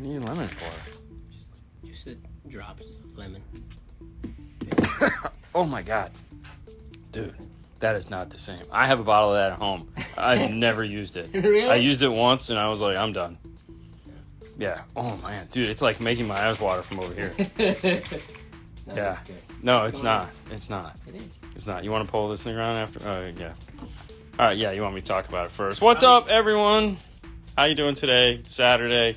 do you need lemon for? Just a drops of lemon. Oh my God. Dude, that is not the same. I have a bottle of that at home. I've never used it. Really? I used it once and I was like, I'm done. Yeah. Oh man, dude, it's like making my eyes water from over here. No, Yeah. that's good. No, it's not. It's not. It is. It's not. You want to pull this thing around after? Oh, yeah. All right, yeah, you want me to talk about it first. What's up, everyone? How you doing today? It's Saturday.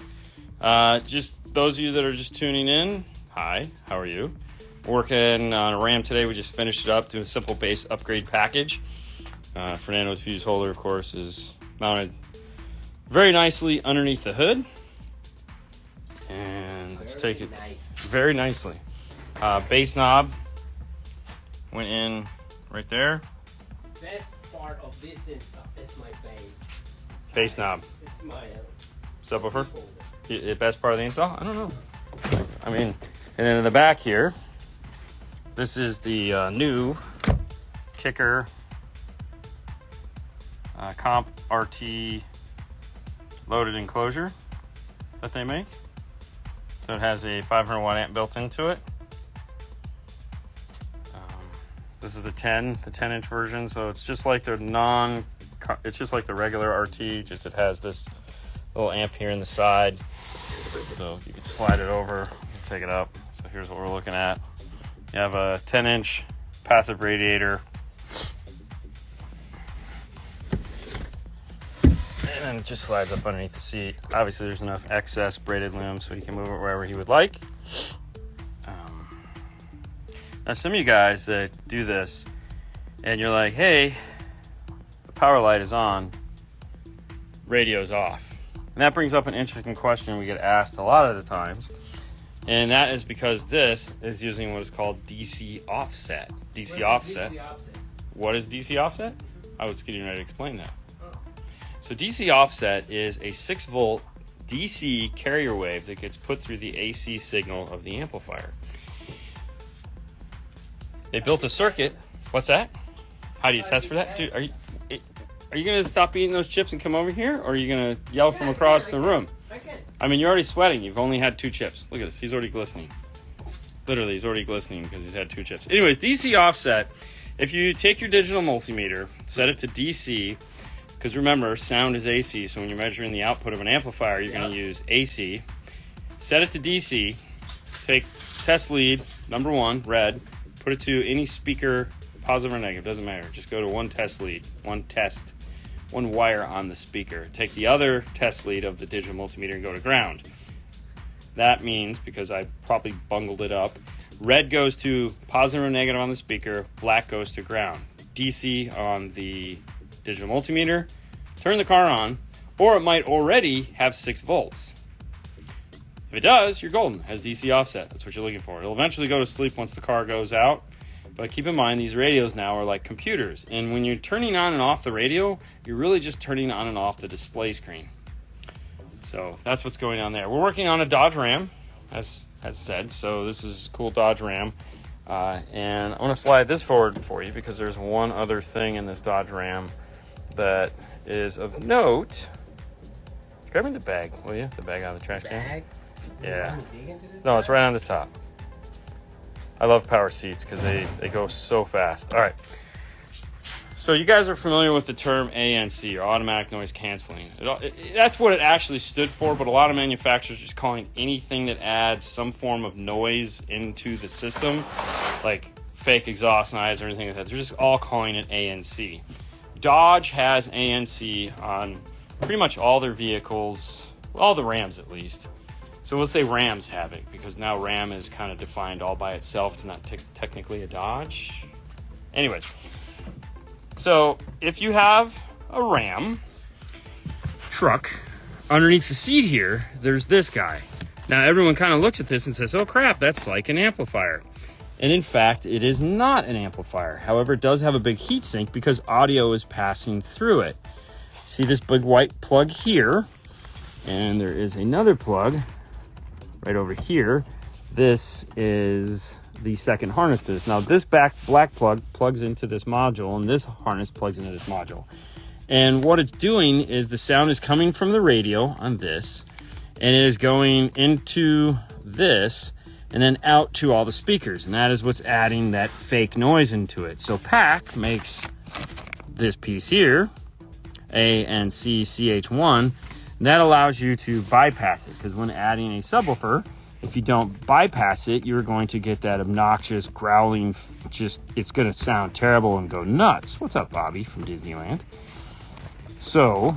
Just those of you that are just tuning in, hi, how are you? Working on a RAM today. We just finished it up, doing a simple base upgrade package. Fernando's fuse holder, of course, is mounted very nicely underneath the hood. And let's take it very nicely. Base knob went in right there. Best part of this install is my base. Base knob. It's my Subwoofer. folder. The best part of the install? I don't know. I mean, and then in the back here, this is the new Kicker Comp RT loaded enclosure that they make. So it has a 500 watt amp built into it. This is the 10-inch version, so it's just like it's just like the regular RT, just it has this little amp here in the side. So you can slide it over and take it up. So here's what we're looking at. You have a 10-inch passive radiator. And then it just slides up underneath the seat. Obviously there's enough excess braided loom so you can move it wherever you would like. Now, some of you guys that do this, and you're like, hey, the power light is on, radio's off. And that brings up an interesting question we get asked a lot of the times, and that is because this is using what is called DC offset. DC offset. What is DC offset? I was getting ready to explain that. So DC offset is a 6-volt DC carrier wave that gets put through the AC signal of the amplifier. They built a circuit. What's that? How do you test for that? Dude, are you going to stop eating those chips and come over here? Or are you going to yell from across the room? I mean, you're already sweating. You've only had 2 chips. Look at this. He's already glistening. Literally, he's already glistening because he's had 2 chips. Anyways, DC offset. If you take your digital multimeter, set it to DC, because remember, sound is AC, so when you're measuring the output of an amplifier, you're going to use AC. Set it to DC. Take test lead, number 1, red. Put it to any speaker, positive or negative, doesn't matter. Just go to one test lead, one wire on the speaker. Take the other test lead of the digital multimeter and go to ground. That means, because I probably bungled it up, red goes to positive or negative on the speaker, black goes to ground. DC on the digital multimeter, turn the car on, or it might already have 6 volts. If it does, you're golden. It has DC offset. That's what you're looking for. It'll eventually go to sleep once the car goes out. But keep in mind, these radios now are like computers. And when you're turning on and off the radio, you're really just turning on and off the display screen. So that's what's going on there. We're working on a Dodge Ram, as said. So this is a cool Dodge Ram. And I want to slide this forward for you because there's one other thing in this Dodge Ram that is of note. Grab me the bag, will you? The bag out of the trash can. Yeah. No, it's right on the top. I love power seats because they go so fast. All right. So you guys are familiar with the term ANC, or automatic noise canceling. That's what it actually stood for, but a lot of manufacturers are just calling anything that adds some form of noise into the system, like fake exhaust noise or anything like that. They're just all calling it ANC. Dodge has ANC on pretty much all their vehicles, all the Rams at least. So we'll say Rams have it, because now Ram is kind of defined all by itself. It's not technically a Dodge. Anyways, so if you have a Ram truck, underneath the seat here, there's this guy. Now everyone kind of looks at this and says, oh crap, that's like an amplifier. And in fact, it is not an amplifier. However, it does have a big heatsink because audio is passing through it. See this big white plug here, and there is another plug right over here. This is the second harness to this. Now this black plug plugs into this module, and this harness plugs into this module. And what it's doing is the sound is coming from the radio on this, and it is going into this and then out to all the speakers, and that is what's adding that fake noise into it. So PAC makes this piece here, ANC CH1, that allows you to bypass it, because when adding a subwoofer, if you don't bypass it, you're going to get that obnoxious growling, it's going to sound terrible and go nuts. What's up, Bobby from Disneyland? So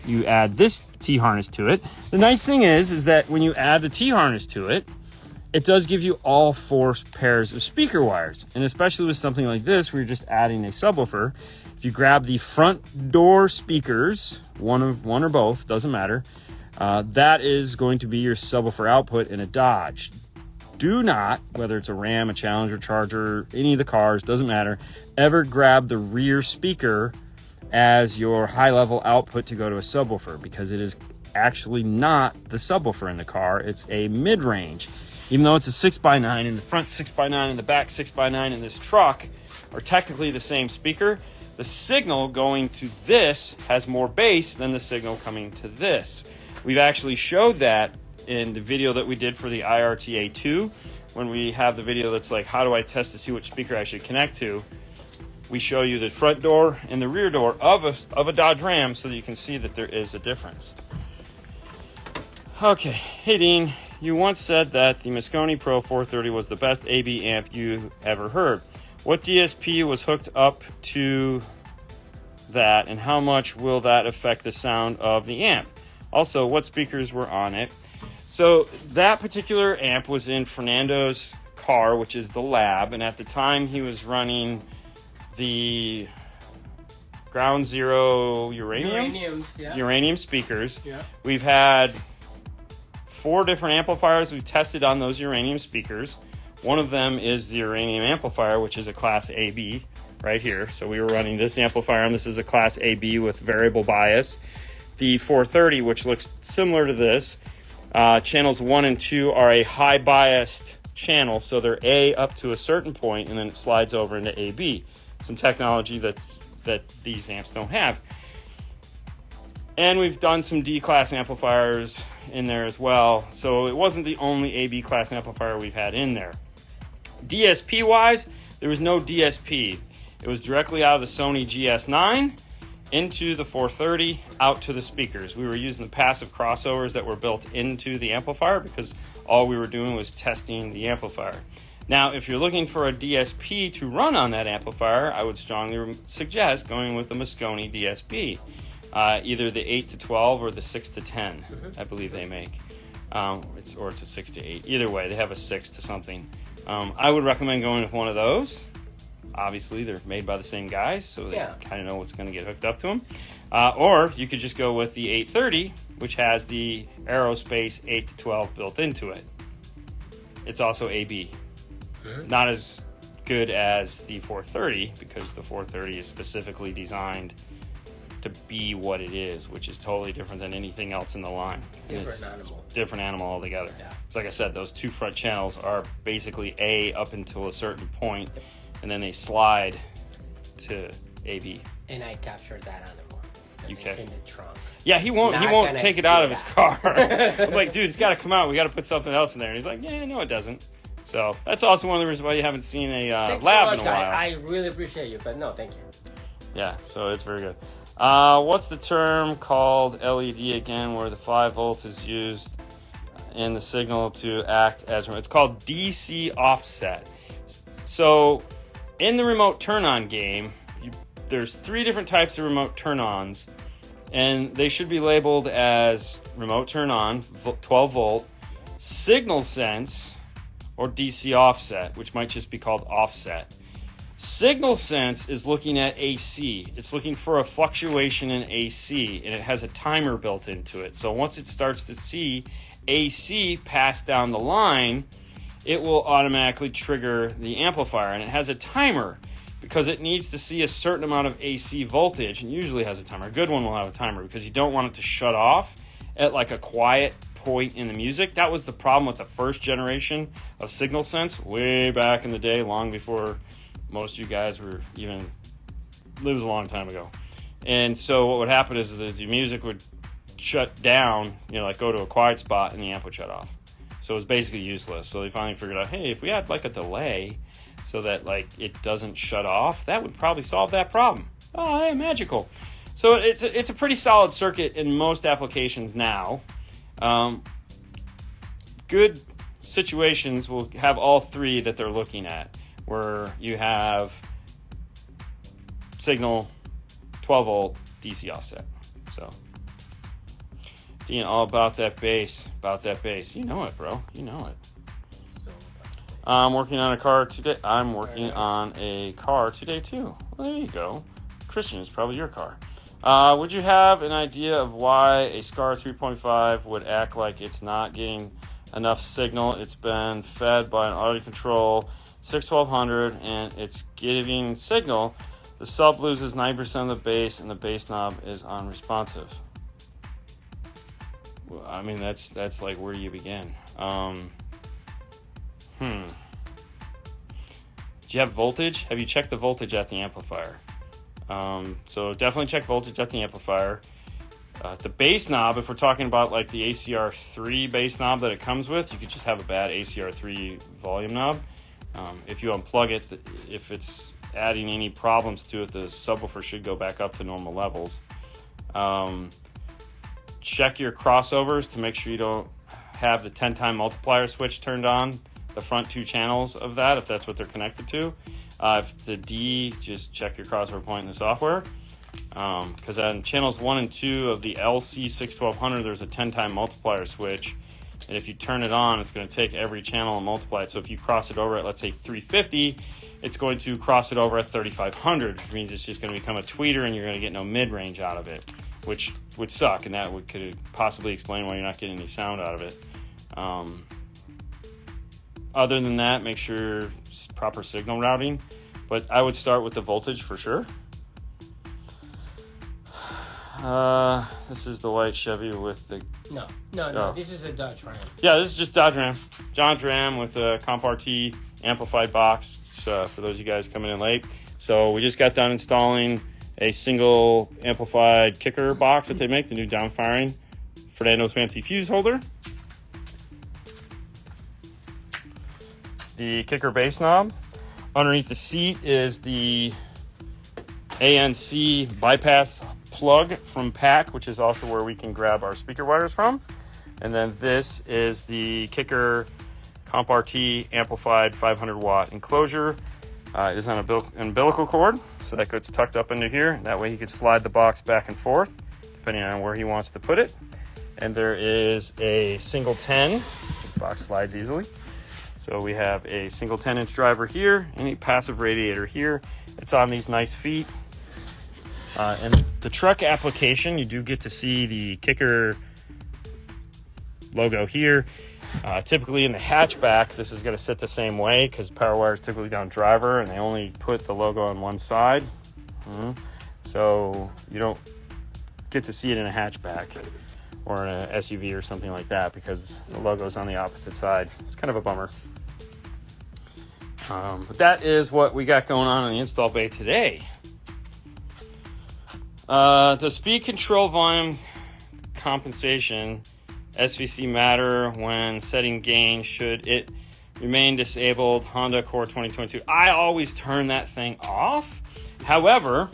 you add this T-harness to it. The nice thing is that when you add the T-harness to it, it does give you all 4 pairs of speaker wires. And especially with something like this, where you're just adding a subwoofer, if you grab the front door speakers, one or both, doesn't matter, that is going to be your subwoofer output in a Dodge. Do not, whether it's a Ram, a Challenger, Charger, any of the cars, doesn't matter, ever grab the rear speaker as your high-level output to go to a subwoofer, because it is actually not the subwoofer in the car. It's a mid-range. Even though it's a 6x9 in the front, 6x9 in the back, 6x9 in this truck are technically the same speaker, the signal going to this has more bass than the signal coming to this. We've actually showed that in the video that we did for the IRTA2, when we have the video that's like, how do I test to see which speaker I should connect to? We show you the front door and the rear door of a Dodge Ram so that you can see that there is a difference. Okay, hey Dean, you once said that the Mosconi Pro 430 was the best AB amp you ever heard. What DSP was hooked up to that, and how much will that affect the sound of the amp? Also, what speakers were on it? So that particular amp was in Fernando's car, which is the Lab, and at the time he was running the Ground Zero uranium speakers. Yeah. We've had 4 different amplifiers we've tested on those uranium speakers. One of them is the uranium amplifier, which is a Class AB right here. So we were running this amplifier, and this is a Class AB with variable bias. The 430, which looks similar to this, channels 1 and 2 are a high biased channel, so they're A up to a certain point, and then it slides over into AB. Some technology that these amps don't have. And we've done some D-class amplifiers in there as well. So it wasn't the only AB class amplifier we've had in there. DSP-wise, there was no DSP. It was directly out of the Sony GS9 into the 430, out to the speakers. We were using the passive crossovers that were built into the amplifier because all we were doing was testing the amplifier. Now, if you're looking for a DSP to run on that amplifier, I would strongly suggest going with the Mosconi DSP. Either the 8 to 12 or the 6 to 10, I believe they make. It's a 6 to 8. Either way, they have a 6 to something. I would recommend going with one of those. Obviously, they're made by the same guys, so they kind of know what's going to get hooked up to them. Or you could just go with the 830, which has the Aerospace 8 to 12 built into it. It's also AB. Not as good as the 430, because the 430 is specifically designed to be what it is, which is totally different than anything else in the line. Different animal altogether. Yeah. So like I said, those 2 front channels are basically A up until a certain point, and then they slide to AB. And I captured that animal. And it's in the trunk. Yeah, he won't take it out of his car. I'm like, dude, it's got to come out. We got to put something else in there. And he's like, yeah, no, it doesn't. So that's also one of the reasons why you haven't seen a Lab in a while. I really appreciate you, but no, thank you. Yeah, so it's very good. What's the term called LED again, where the 5 volts is used in the signal to act as remote? It's called DC offset. So in the remote turn-on game, there's 3 different types of remote turn-ons, and they should be labeled as remote turn-on, 12 volt, signal sense, or DC offset, which might just be called offset. Signal sense is looking at AC. It's looking for a fluctuation in AC, and it has a timer built into it. So once it starts to see AC pass down the line, it will automatically trigger the amplifier, and it has a timer because it needs to see a certain amount of AC voltage, and usually has a timer. A good one will have a timer because you don't want it to shut off at like a quiet point in the music. That was the problem with the first generation of signal sense way back in the day, long before most of you guys were even, it was a long time ago. And so what would happen is that the music would shut down, like go to a quiet spot and the amp would shut off. So it was basically useless. So they finally figured out, hey, if we had like a delay so that like it doesn't shut off, that would probably solve that problem. Oh, hey, magical. So it's a pretty solid circuit in most applications now. Good situations will have all three that they're looking at, where you have signal, 12 volt, DC offset. So, Dean, all about that bass, You know it, bro. You know it. I'm working on a car today. I'm working on a car today too. Well, there you go. Christian, it's probably your car. Would you have an idea of why a SCAR 3.5 would act like it's not getting enough signal? It's been fed by an audio control 61200 and it's giving signal. The sub loses 9% of the bass and the bass knob is unresponsive. Well, I mean, that's like where you begin. Do you have voltage? Have you checked the voltage at the amplifier? So definitely check voltage at the amplifier. The bass knob, if we're talking about like the ACR3 bass knob that it comes with, you could just have a bad ACR3 volume knob. If you unplug it, if it's adding any problems to it, the subwoofer should go back up to normal levels. Check your crossovers to make sure you don't have the 10-time multiplier switch turned on, the front two channels of that, if that's what they're connected to. If the D, just check your crossover point in the software. Because on channels 1 and 2 of the LC61200, there's a 10-time multiplier switch. And if you turn it on, it's going to take every channel and multiply it. So if you cross it over at, let's say, 350, it's going to cross it over at 3500, which means it's just going to become a tweeter and you're going to get no mid-range out of it, which would suck. And that could possibly explain why you're not getting any sound out of it. Other than that, make sure proper signal routing. But I would start with the voltage for sure. This is the white Chevy with the... No. This is a Dodge Ram. Yeah, this is just Dodge Ram with a Comp RT amplified box. So for those of you guys coming in late. So we just got done installing a single amplified kicker box that they make, the new downfiring Fernando's fancy fuse holder. The kicker bass knob. Underneath the seat is the ANC bypass plug from PAC, which is also where we can grab our speaker wires from. And then this is the kicker Comp RT amplified 500 watt enclosure. It is on an umbilical cord, so that gets tucked up into here. That way he can slide the box back and forth, depending on where he wants to put it. And there is a single 10, so the box slides easily. So we have a single 10-inch driver here and a passive radiator here. It's on these nice feet. And the truck application, you do get to see the kicker logo here. Typically in the hatchback, this is going to sit the same way because power wire is typically down driver and they only put the logo on one side. So you don't get to see it in a hatchback or in an SUV or something like that because the logo's on the opposite side. It's kind of a bummer. But that is what we got going on in the install bay today. Does speed control volume compensation SVC matter when setting gain? Should it remain disabled? Honda Accord 2022. I always turn that thing off. However,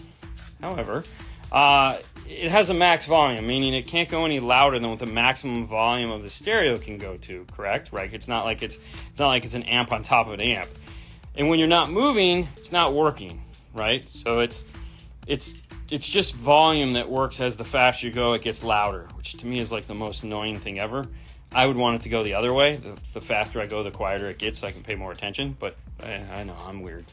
it has a max volume, meaning it can't go any louder than what the maximum volume of the stereo can go to. Correct? Right? It's not like it's an amp on top of an amp. And when you're not moving, it's not working. Right? So it's just volume that works. As the faster you go, it gets louder, which to me is like the most annoying thing ever. I would want it to go the other way. The faster I go, the quieter it gets, so I can pay more attention. But I know I'm weird.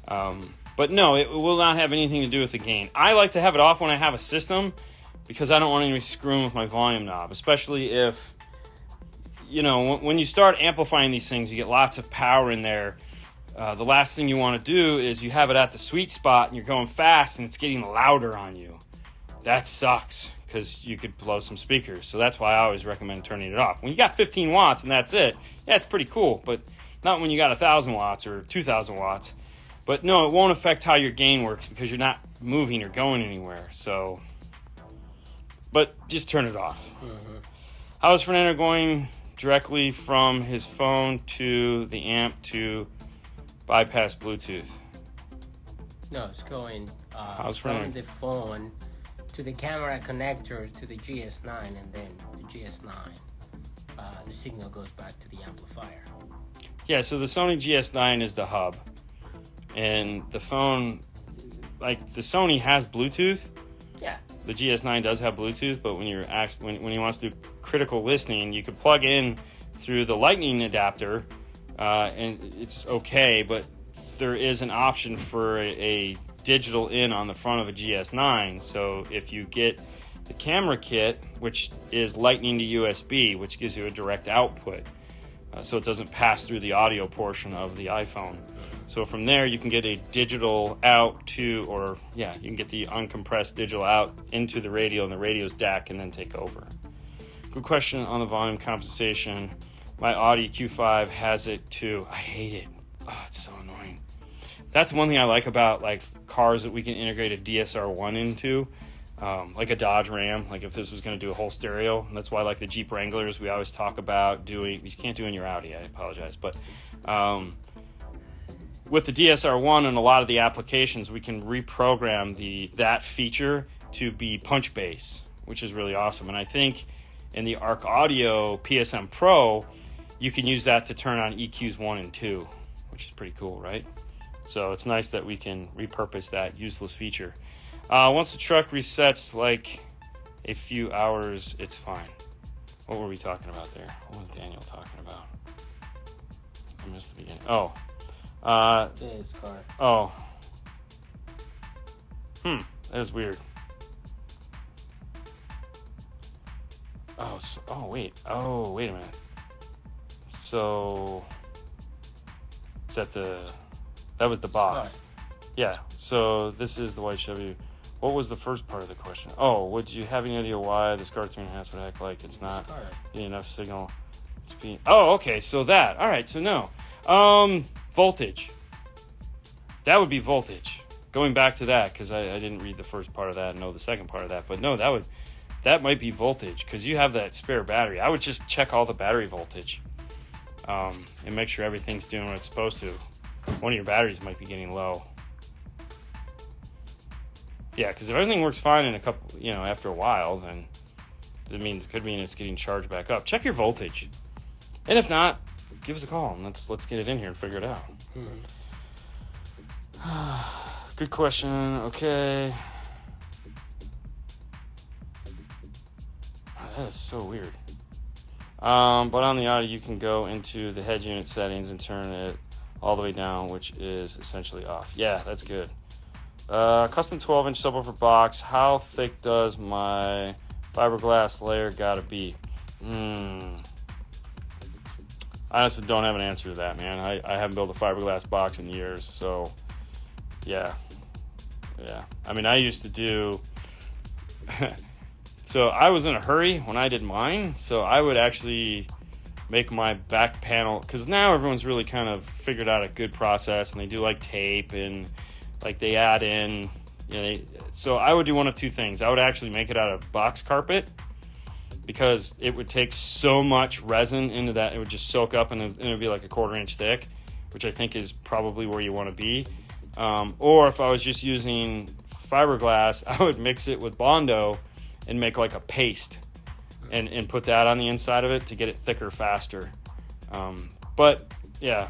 But no, it will not have anything to do with the gain. I like to have it off when I have a system because I don't want anybody screwing with my volume knob, especially if, when you start amplifying these things, you get lots of power in there. The last thing you want to do is you have it at the sweet spot and you're going fast and it's getting louder on you. That sucks because you could blow some speakers. So that's why I always recommend turning it off. When you got 15 watts and that's it, yeah, it's pretty cool, but not when you got 1,000 watts or 2,000 watts. But no, it won't affect how your gain works because you're not moving or going anywhere. So but just turn it off. How is Fernando going directly from his phone to the amp to bypass Bluetooth? No, it's going How's from Fernando? the phone to the camera connector to the GS9, and then the GS9, the signal goes back to the amplifier. Yeah, so the Sony GS9 is the hub. And the phone, like the Sony has Bluetooth. Yeah. The GS9 does have Bluetooth, but when you're when he wants to do critical listening, you can plug in through the Lightning adapter, and it's okay. But there is an option for a digital in on the front of a GS9. So if you get the camera kit, which is Lightning to USB, which gives you a direct output, so it doesn't pass through the audio portion of the iPhone. So from there, you can get a digital out to, or yeah, you can get the uncompressed digital out into the radio, and the radio's DAC and then take over. Good question on the volume compensation. My Audi Q5 has it too. I hate it. Oh, it's so annoying. That's one thing I like about like cars that we can integrate a DSR1 into, like a Dodge Ram. Like if this was going to do a whole stereo, and that's why like the Jeep Wranglers we always talk about doing. You can't do in your Audi. I apologize, but with the DSR1 and a lot of the applications, we can reprogram that feature to be punch bass, which is really awesome. And I think in the Arc Audio PSM Pro, you can use that to turn on EQs 1 and 2, which is pretty cool, right? So it's nice that we can repurpose that useless feature. Once the truck resets like a few hours, it's fine. What were we talking about there? What was Daniel talking about? I missed the beginning. This car. Oh. That is weird. Wait a minute. So, is that that was the box. Scar. Yeah, so this is the white Chevy. What was the first part of the question? Oh, would you have any idea why the Scar 3.5 would act like it's not getting enough signal? Okay, so that. All right, so no. Voltage. That would be voltage. Going back to that, because I didn't read the first part of that and know the second part of that. But no, that might be voltage, because you have that spare battery. I would just check all the battery voltage and make sure everything's doing what it's supposed to. One of your batteries might be getting low. Yeah, because if everything works fine in a couple, after a while, then it could mean it's getting charged back up. Check your voltage, and if not, give us a call and let's get it in here and figure it out. Good question. Okay. That is so weird. But on the Audi, you can go into the head unit settings and turn it all the way down, which is essentially off. Yeah, that's good. Custom 12-inch subwoofer box. How thick does my fiberglass layer gotta be? I honestly don't have an answer to that, man. I haven't built a fiberglass box in years, so yeah. I mean, I used to do. So I was in a hurry when I did mine, so I would actually make my back panel, because now everyone's really kind of figured out a good process, and they do like tape and like they add in, so I would do one of two things. I would actually make it out of box carpet, because it would take so much resin into that, it would just soak up and it would be like a 1/4 inch thick, which I think is probably where you want to be. Or if I was just using fiberglass, I would mix it with Bondo and make like a paste and put that on the inside of it to get it thicker faster. But yeah,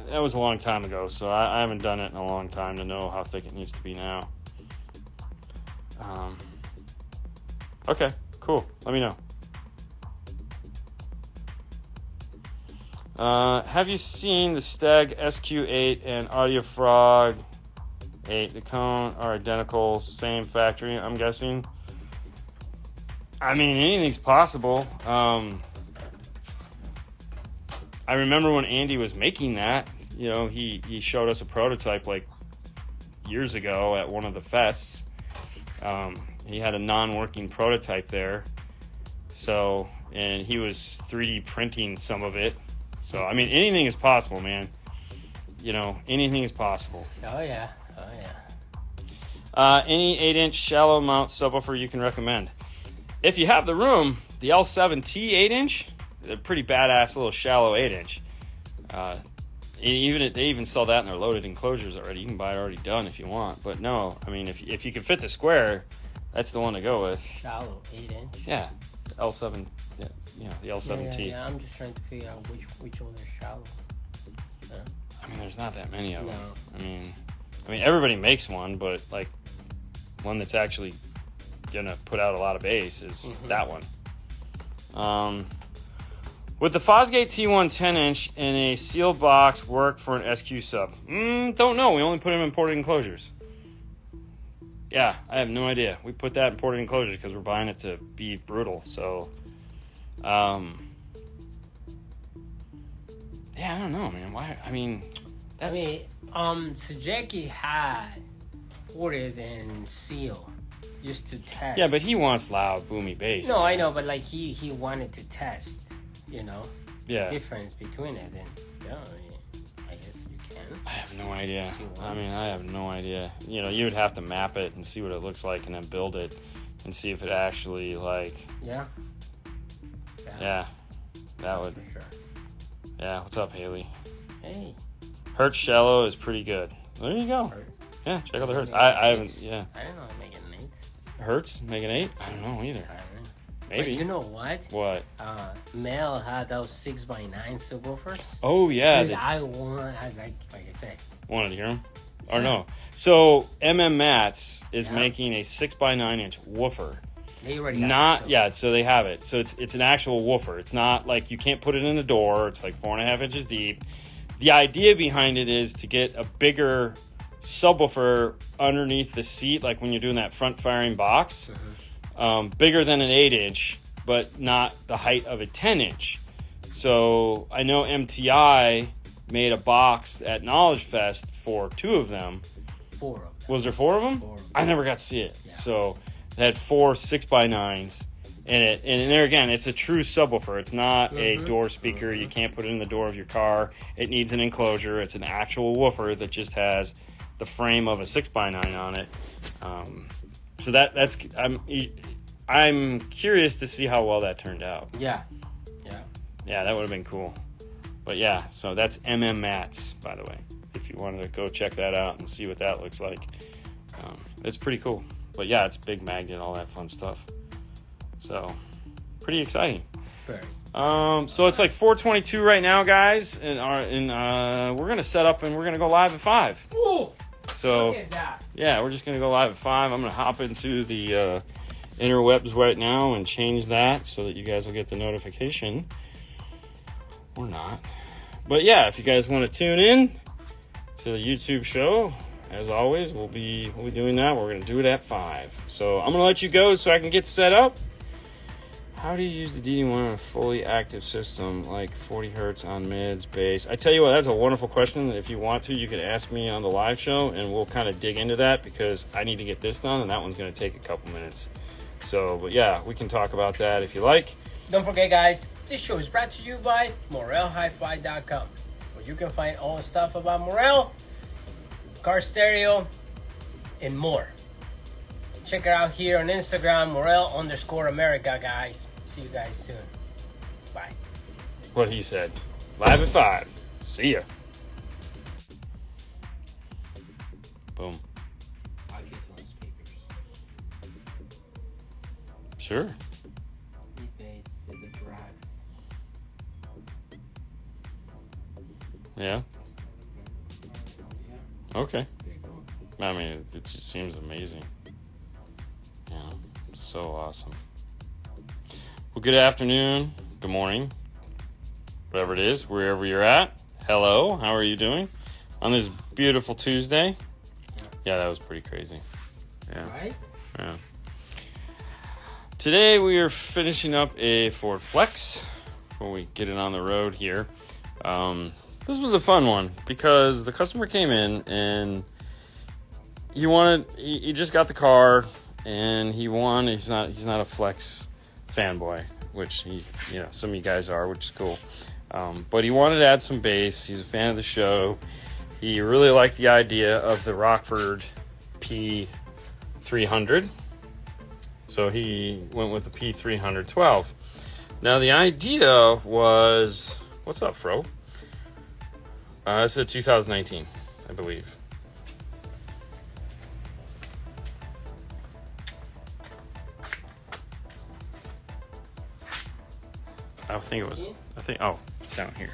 that was a long time ago, so I haven't done it in a long time to know how thick it needs to be now. Okay, cool. Let me know. Have you seen the Steg SQ8 and Audio Frog 8? The cone are identical, same factory, I'm guessing. I mean, anything's possible. I remember when Andy was making that, he showed us a prototype like years ago at one of the fests. He had a non-working prototype there. So, and he was 3D printing some of it. So, I mean, anything is possible, man. Anything is possible. Oh, yeah. Any 8-inch shallow mount subwoofer you can recommend? if you have the room, the L7T 8-inch, a pretty badass little shallow 8-inch. They even sell that in their loaded enclosures already. You can buy it already done if you want. But no, I mean, if you can fit the square, that's the one to go with. Shallow 8-inch. Yeah, L7. Yeah, the L7T. Yeah, I'm just trying to figure out which one is shallow. Yeah. I mean, there's not that many of them. No. I mean, everybody makes one, but like one that's actually gonna put out a lot of bass is that one. Would the Fosgate T1 10-inch in a sealed box work for an SQ sub? Don't know. We only put them in ported enclosures. Yeah, I have no idea. We put that in ported enclosures because we're buying it to be brutal. So, yeah, I don't know, man. Why? I mean, that's... Sejeki had ported and sealed just to test. Yeah, but he wants loud, boomy bass. No, man. I know, but like he wanted to test, Yeah. difference between it, and I guess you can. I have no idea. I have no idea. You would have to map it and see what it looks like and then build it and see if it actually, like... Yeah. Yeah. That would... For sure. Yeah, what's up, Haley? Hey. Hertz shallow is pretty good. There you go. Yeah, check out the Hertz. I haven't... Yeah. I don't know how to make an 8. Hertz? Make an 8? I don't know either. I don't know. Maybe. But you know what? What? Mel had those 6x9 subwoofers. Oh, yeah. Like I say. Wanted to hear them? Or no. So, Mats is making a 6x9-inch woofer. They already have it. So they have it. So it's an actual woofer. It's not like you can't put it in the door. It's like 4.5 inches deep. The idea behind it is to get a bigger subwoofer underneath the seat, like when you're doing that front-firing box. Bigger than an 8-inch, but not the height of a 10-inch. So I know MTI made a box at Knowledge Fest for 2 of them. 4 of them. Was there 4 of them? 4 of them. I never got to see it. Yeah. So they had 4 6x9s in it. And there again, it's a true subwoofer. It's not a door speaker. You can't put it in the door of your car. It needs an enclosure. It's an actual woofer that just has the frame of a 6x9 on it. So that's I'm curious to see how well that turned out. Yeah, that would have been cool. But yeah, so that's Mats, by the way. If you wanted to go check that out and see what that looks like, it's pretty cool. But yeah, it's big magnet, all that fun stuff. So pretty exciting. very. So it's like 4:22 right now, guys, and we're gonna set up and we're gonna go live at 5. Ooh, so look at that. Yeah, we're just gonna go live at 5. I'm gonna hop into the interwebs right now and change that so that you guys will get the notification, or not. But yeah, if you guys want to tune in to the YouTube show, as always, we'll be doing that. We're gonna do it at 5. So I'm gonna let you go so I can get set up. How do you use the DD1 on a fully active system like 40 hertz on mids, bass? I tell you what, that's a wonderful question. If you want to, you can ask me on the live show and we'll kind of dig into that because I need to get this done and that one's going to take a couple minutes. So, but yeah, we can talk about that if you like. Don't forget, guys, this show is brought to you by MorelHiFi.com, where you can find all the stuff about Morel, car stereo, and more. Check it out here on Instagram, Morel_America, guys. See you guys soon. Bye. What he said. Live at 5. See ya. Boom. I'll get you on speakers. Sure. Bass is a brass. Yeah. Okay. I mean, it just seems amazing. Yeah, so awesome. Well, good afternoon, good morning, whatever it is, wherever you're at. Hello, how are you doing on this beautiful Tuesday? Yeah, that was pretty crazy. Yeah. Right? Yeah. Today we are finishing up a Ford Flex before we get it on the road here. This was a fun one because the customer came in and he just got the car and he's not a Flex fanboy, which some of you guys are, which is cool. But he wanted to add some bass. He's a fan of the show. He really liked the idea of the Rockford P300. So he went with the P312. Now the idea was, what's up, Fro? This is 2019, I believe. Oh, it's down here.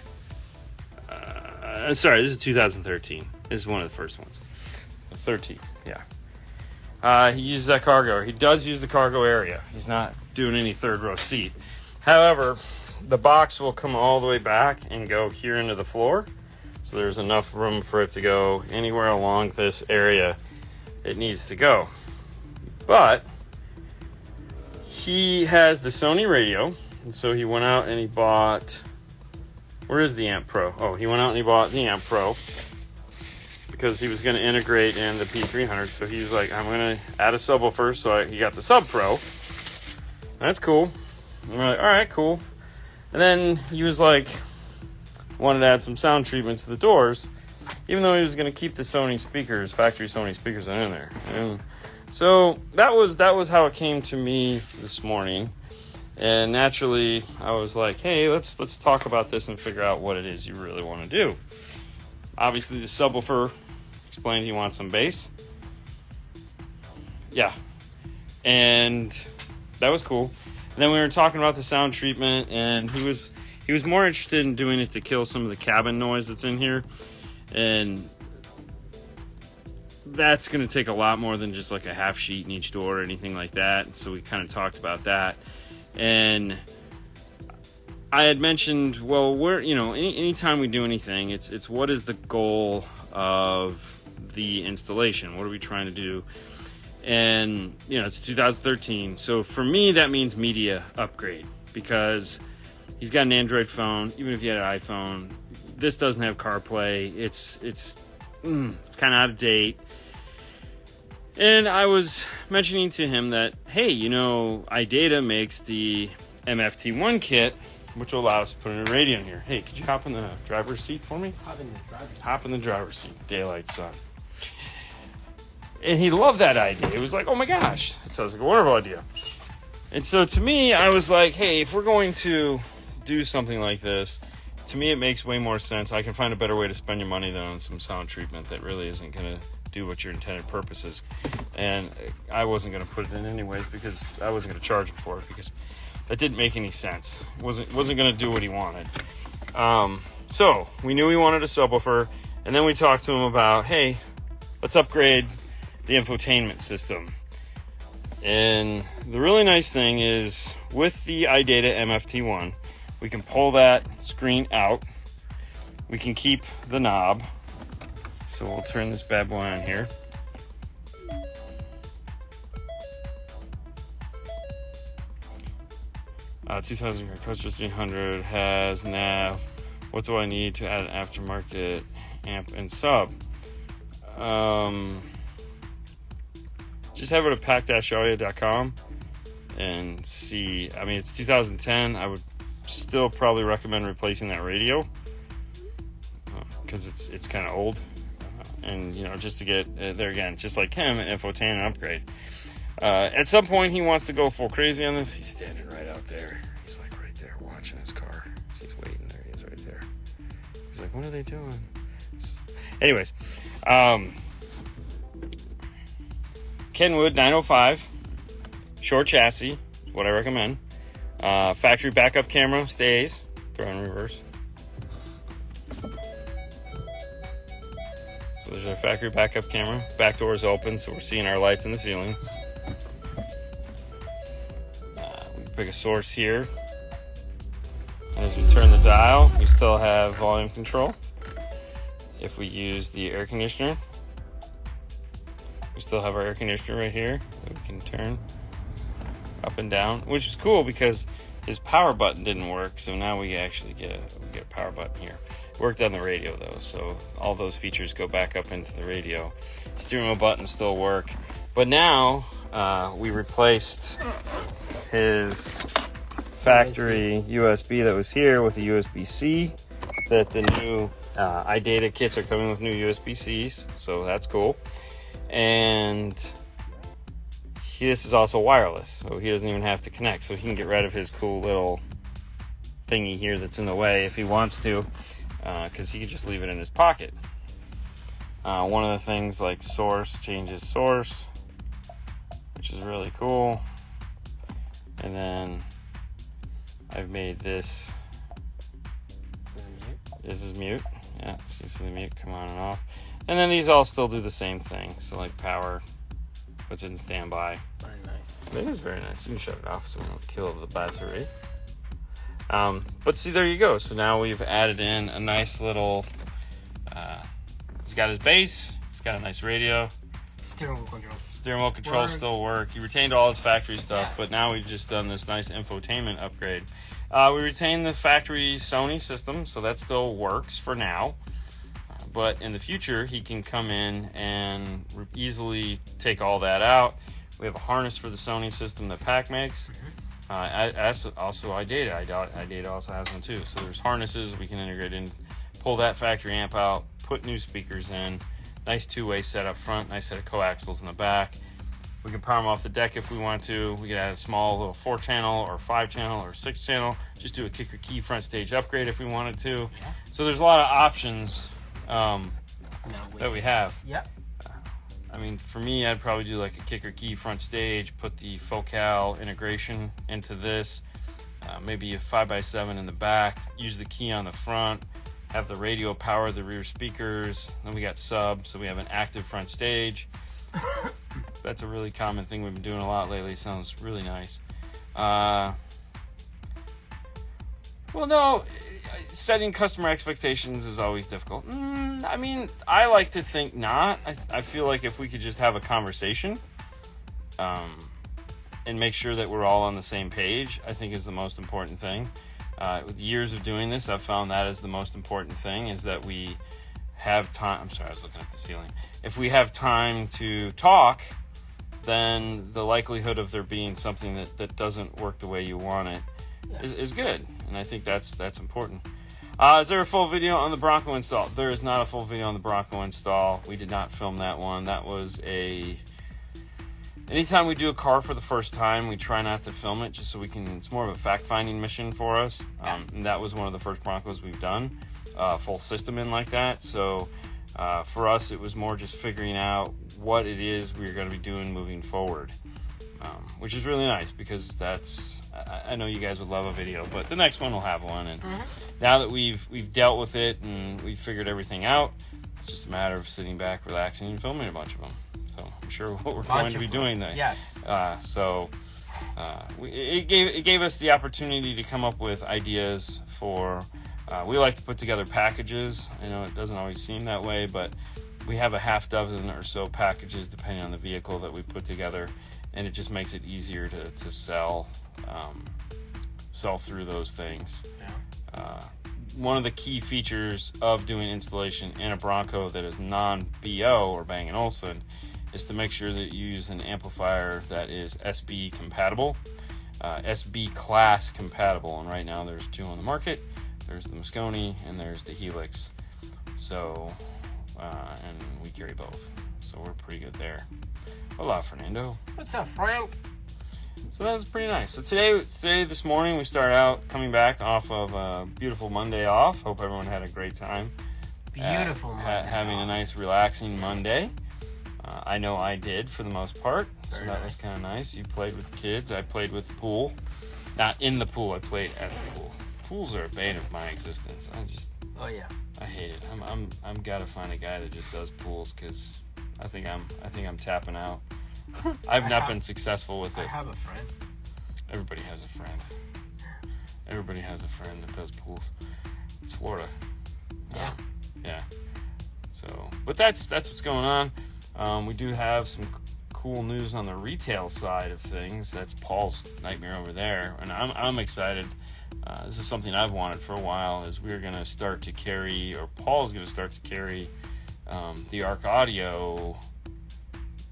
Sorry, this is 2013. This is one of the first ones. 13, yeah. He uses that cargo. He does use the cargo area. He's not doing any third row seat. However, the box will come all the way back and go here into the floor. So there's enough room for it to go anywhere along this area it needs to go. But he has the Sony radio. And so he went out and he bought, where is the Amp Pro? Oh, he went out and he bought the Amp Pro because he was going to integrate in the P300. So he was like, I'm going to add a subwoofer. So he got the Sub Pro. That's cool. And we're like, all right, cool. And then he was like, wanted to add some sound treatment to the doors, even though he was going to keep the Sony speakers, factory Sony speakers in there. And so that was how it came to me this morning. And naturally, I was like, hey, let's talk about this and figure out what it is you really want to do. Obviously, the subwoofer explained he wants some bass. Yeah. And that was cool. And then we were talking about the sound treatment, and he was more interested in doing it to kill some of the cabin noise that's in here. And that's going to take a lot more than just like a half sheet in each door or anything like that. So we kind of talked about that. And I had mentioned, well, we're, anytime we do anything, it's what is the goal of the installation? What are we trying to do? And, it's 2013. So for me, that means media upgrade, because he's got an Android phone. Even if you had an iPhone, this doesn't have CarPlay. It's kind of out of date. And I was mentioning to him that, hey, iData makes the MFT1 kit, which will allow us to put in a radio in here. Hey, could you hop in the driver's seat for me? Hop in the driver's seat. Daylight sun. And he loved that idea. It was like, oh my gosh, that sounds like a wonderful idea. And so to me, I was like, hey, if we're going to do something like this, to me it makes way more sense. I can find a better way to spend your money than on some sound treatment that really isn't going to do what your intended purpose is. And I wasn't going to put it in anyways, because I wasn't going to charge him for it, because that didn't make any sense. It wasn't going to do what he wanted. So we knew he wanted a subwoofer, and then we talked to him about, hey, let's upgrade the infotainment system. And the really nice thing is, with the iData MFT1, we can pull that screen out. We can keep the knob. So we'll turn this bad boy on here. Uh, 2000 Coaster 300 has nav. What do I need to add an aftermarket amp and sub? Just head over to pack-audio.com and see. I mean, it's 2010. I would still probably recommend replacing that radio because it's kind of old. And, just to get there again, just like him, an infotainment upgrade. At some point, he wants to go full crazy on this. He's standing right out there. He's like right there watching his car. He's waiting. There he is right there. He's like, what are they doing? Anyways, Kenwood 905, short chassis, is what I recommend. Factory backup camera stays. Throw in reverse. So there's our factory backup camera. Back door is open, so we're seeing our lights in the ceiling. We pick a source here. As we turn the dial, we still have volume control. If we use the air conditioner, we still have our air conditioner right here. We can turn up and down, which is cool because his power button didn't work, so now we actually get a power button here. It worked on the radio though, so all those features go back up into the radio. Steering wheel buttons still work, but now we replaced his factory USB that was here with a USB-C. That the new iData kits are coming with new USB-Cs, so that's cool. And this is also wireless, so he doesn't even have to connect. So he can get rid of his cool little thingy here that's in the way if he wants to, because he can just leave it in his pocket. One of the things like source changes source, which is really cool. And then I've made this. This is mute. Yeah, so you see the mute come on and off. And then these all still do the same thing. So like power puts it in standby. Very nice. It is very nice. You can shut it off so we don't kill the battery. But see, there you go. So now we've added in a nice little. He's got his bass. It's got a nice radio. Steering wheel control. Steering wheel controls still work. He retained all his factory stuff, but now we've just done this nice infotainment upgrade. We retained the factory Sony system, so that still works for now. But in the future, he can come in and easily take all that out. We have a harness for the Sony system that Pack makes. Also iData. iData also has one too. So there's harnesses we can integrate in, pull that factory amp out, put new speakers in. Nice two-way set up front, nice set of coaxials in the back. We can power them off the deck if we want to. We can add a small little 4-channel or 5-channel or 6-channel. Just do a kicker key front stage upgrade if we wanted to. Yeah. So there's a lot of options that we have. Yep. I mean, for me, I'd probably do like a kicker key front stage, put the Focal integration into this, maybe a 5x7 in the back, use the key on the front, have the radio power the rear speakers. Then we got sub, so we have an active front stage. That's a really common thing we've been doing a lot lately. Sounds really nice. Well, no, setting customer expectations is always difficult. I mean, I like to think not. I feel like if we could just have a conversation and make sure that we're all on the same page, I think is the most important thing. With years of doing this, I've found that is the most important thing, is that we have time. I'm sorry, I was looking at the ceiling. If we have time to talk, then the likelihood of there being something that doesn't work the way you want it is good. And I think that's important. Is there a full video on the Bronco install? There is not a full video on the Bronco install. We did not film that one. That was anytime we do a car for the first time, we try not to film it just so we can, it's more of a fact-finding mission for us. And that was one of the first Broncos we've done, full system in like that. So for us, it was more just figuring out what it is we're going to be doing moving forward, which is really nice because I know you guys would love a video, but the next one will have one. And now that we've dealt with it and we've figured everything out, it's just a matter of sitting back, relaxing, and filming a bunch of them. So I'm sure what we're going to be doing there. Yes. It gave us the opportunity to come up with ideas for. We like to put together packages. I know it doesn't always seem that way, but we have a half dozen or so packages depending on the vehicle that we put together, and it just makes it easier to sell through those things. Yeah. One of the key features of doing installation in a Bronco that is non-BO or Bang & Olufsen is to make sure that you use an amplifier that is SB compatible, SB class compatible, and right now there's two on the market. There's the Moscone and there's the Helix. So, and we carry both, so we're pretty good there. Hola, Fernando. What's up, Frank? So that was pretty nice. So this morning, we started out coming back off of a beautiful Monday off. Hope everyone had a great time. Beautiful Monday. Having a nice, relaxing Monday. I know I did for the most part. Very so that nice. was kind of nice. You played with the kids. I played with the pool. Not in the pool. I played at the pool. Pools are a bane of my existence. Oh yeah. I hate it. I'm gotta find a guy that just does pools because I think I'm tapping out. I've not been successful with it. I have a friend. Everybody has a friend. Everybody has a friend that does pools. It's Florida. Yeah. Yeah. So, but that's what's going on. We do have some cool news on the retail side of things. That's Paul's nightmare over there, and I'm excited. This is something I've wanted for a while. Is we're going to start to carry, or Paul's going to start to carry, the Arc Audio.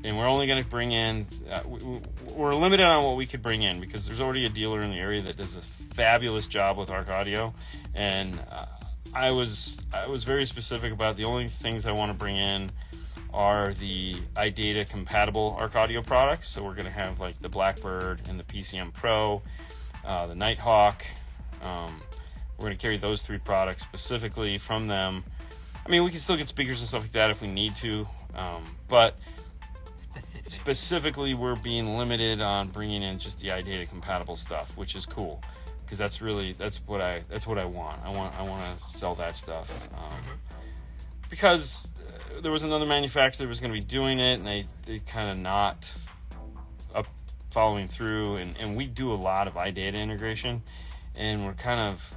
And we're only going to bring in, we're limited on what we could bring in because there's already a dealer in the area that does a fabulous job with Arc Audio. And I was very specific about the only things I want to bring in are the iData compatible ARC audio products. So we're going to have like the Blackbird and the PCM Pro, the Nighthawk. We're going to carry those 3 products specifically from them. I mean, we can still get speakers and stuff like that if we need to, but specifically we're being limited on bringing in just the iData compatible stuff, which is cool, because that's what I want. I want to sell that stuff, because there was another manufacturer that was going to be doing it, and they kind of not following through, and we do a lot of iData integration, and we're kind of,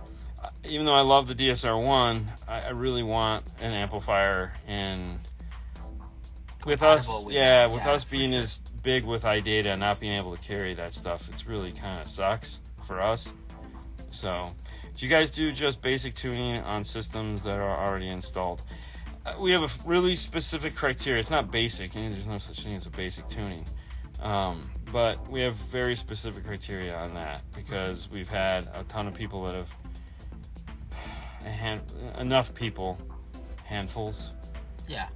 even though I love the DSR1, I really want an amplifier, and with us being as big with iData and not being able to carry that stuff, it's really kind of sucks for us. So, do you guys do just basic tuning on systems that are already installed? We have a really specific criteria. It's not basic. There's no such thing as a basic tuning. But we have very specific criteria on that, because we've had a ton of people that have enough people, handfuls,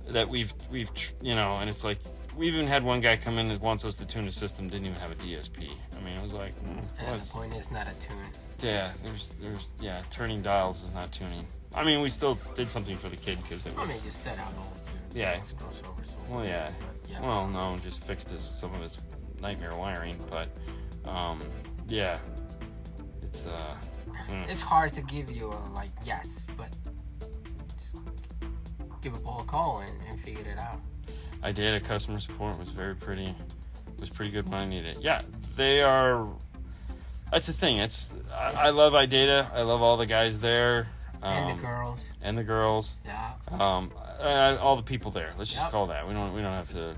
that we've and it's like, we even had one guy come in that wants us to tune a system, didn't even have a DSP. I mean, it was like, and the point is not a tune. Yeah, turning dials is not tuning. I mean, we still did something for the kid because it was. I mean, you set out all crossover. So well, yeah. Well, no, just fixed some of his nightmare wiring, but yeah, it's It's hard to give you a yes, but just give Paul a call and figure it out. iData customer support was pretty good when I needed it. Yeah, they are. That's the thing. I love iData. I love all the guys there. And the girls. Yeah. All the people there. Let's just call that. We don't have to.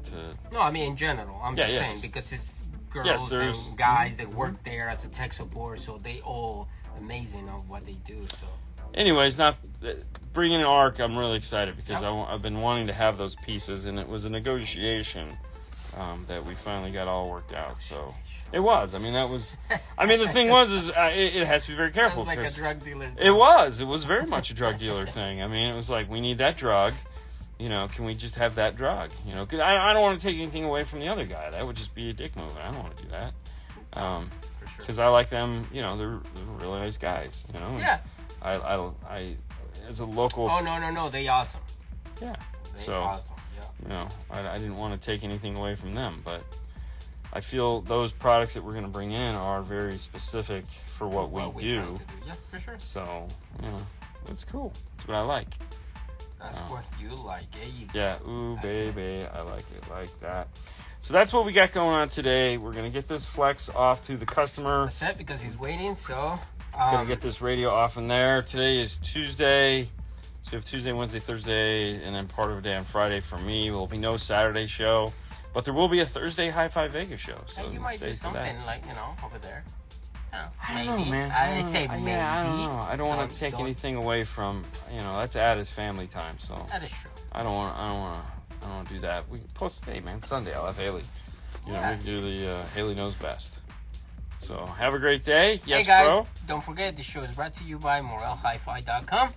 No, I mean in general. I'm just saying, because it's girls and guys that work there as a tech support, so they all amazing of what they do. So. Anyways, bringing an ARC, I'm really excited, because I've been wanting to have those pieces, and it was a negotiation that we finally got all worked out. So. It was. I mean, the thing was, it has to be very careful. Sounds like a drug dealer thing. It was very much a drug dealer thing. I mean, it was like, we need that drug. Can we just have that drug? Because I don't want to take anything away from the other guy. That would just be a dick move. I don't want to do that. Because I like them. They're really nice guys. Yeah. I as a local. Oh no, they awesome. Yeah. They awesome. Yeah. I didn't want to take anything away from them, but I feel those products that we're going to bring in are very specific for what we do. Yeah, for sure. So, it's cool. It's what I like. That's what you like, eh? Yeah, ooh, baby, I like it like that. So that's what we got going on today. We're going to get this Flex off to the customer. That's it, because he's waiting, so... Going to get this radio off in there. Today is Tuesday. So we have Tuesday, Wednesday, Thursday, and then part of a day on Friday for me. There will be no Saturday show. But there will be a Thursday Hi-Fi Vegas show. So you might do something over there. I don't know, man. I say maybe. Yeah, I don't know. I don't want to take anything away from, that's Addis family time. So that is true. I don't want to do that. We can post today, man. Sunday, I'll have Haley. We can do the Haley Knows Best. So have a great day. Yes, hey guys, bro. Don't forget, the show is brought to you by MorelHiFi.com.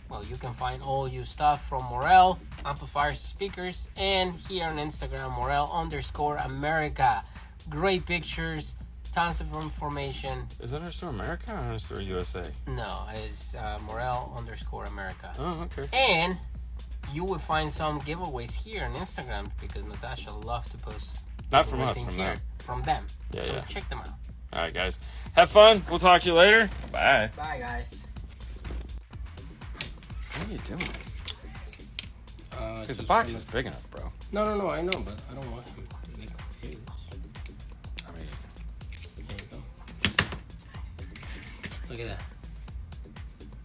Well, you can find all your stuff from Morel, amplifiers, speakers, and here on Instagram, Morel_America. Great pictures, tons of information. Is that underscore America or underscore USA? No, it's Morel_America. Oh, okay. And you will find some giveaways here on Instagram, because Natasha loves to post. Not from us, from them. From them. Yeah, so check them out. All right, guys. Have fun. We'll talk to you later. Bye. Bye, guys. What are you doing? Dude, the box is big enough, bro. No, I know, but I don't want him to get confused. I mean, there you go. Look at that.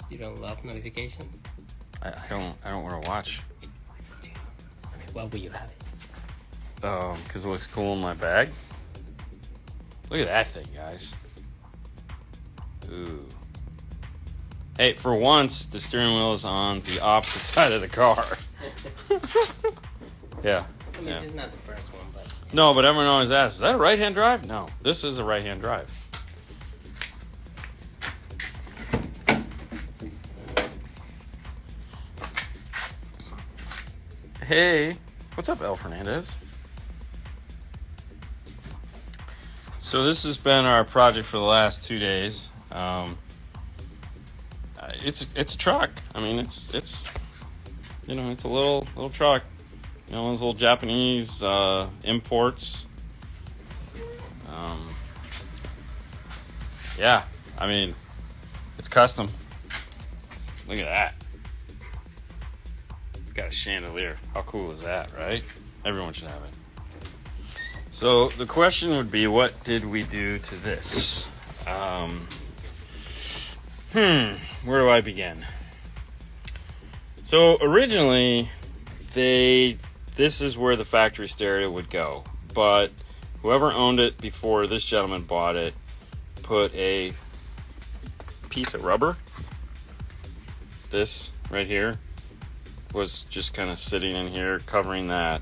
You don't love notifications? I don't want to watch. Why will you have it? Because it looks cool in my bag. Look at that thing, guys. Ooh. Hey, for once, the steering wheel is on the opposite side of the car. Yeah. I mean, this is not the first one, but... No, but everyone always asks, is that a right-hand drive? No, this is a right-hand drive. Hey. What's up, El Fernandez? So this has been our project for the last 2 days. It's a truck. I mean, it's you know, it's a little truck. You know, those little Japanese imports. Yeah, I mean, it's custom. Look at that. It's got a chandelier. How cool is that, right? Everyone should have it. So the question would be, what did we do to this? Where do I begin? So originally, this is where the factory stereo would go, but whoever owned it before this gentleman bought it put a piece of rubber. This right here was just kind of sitting in here covering that,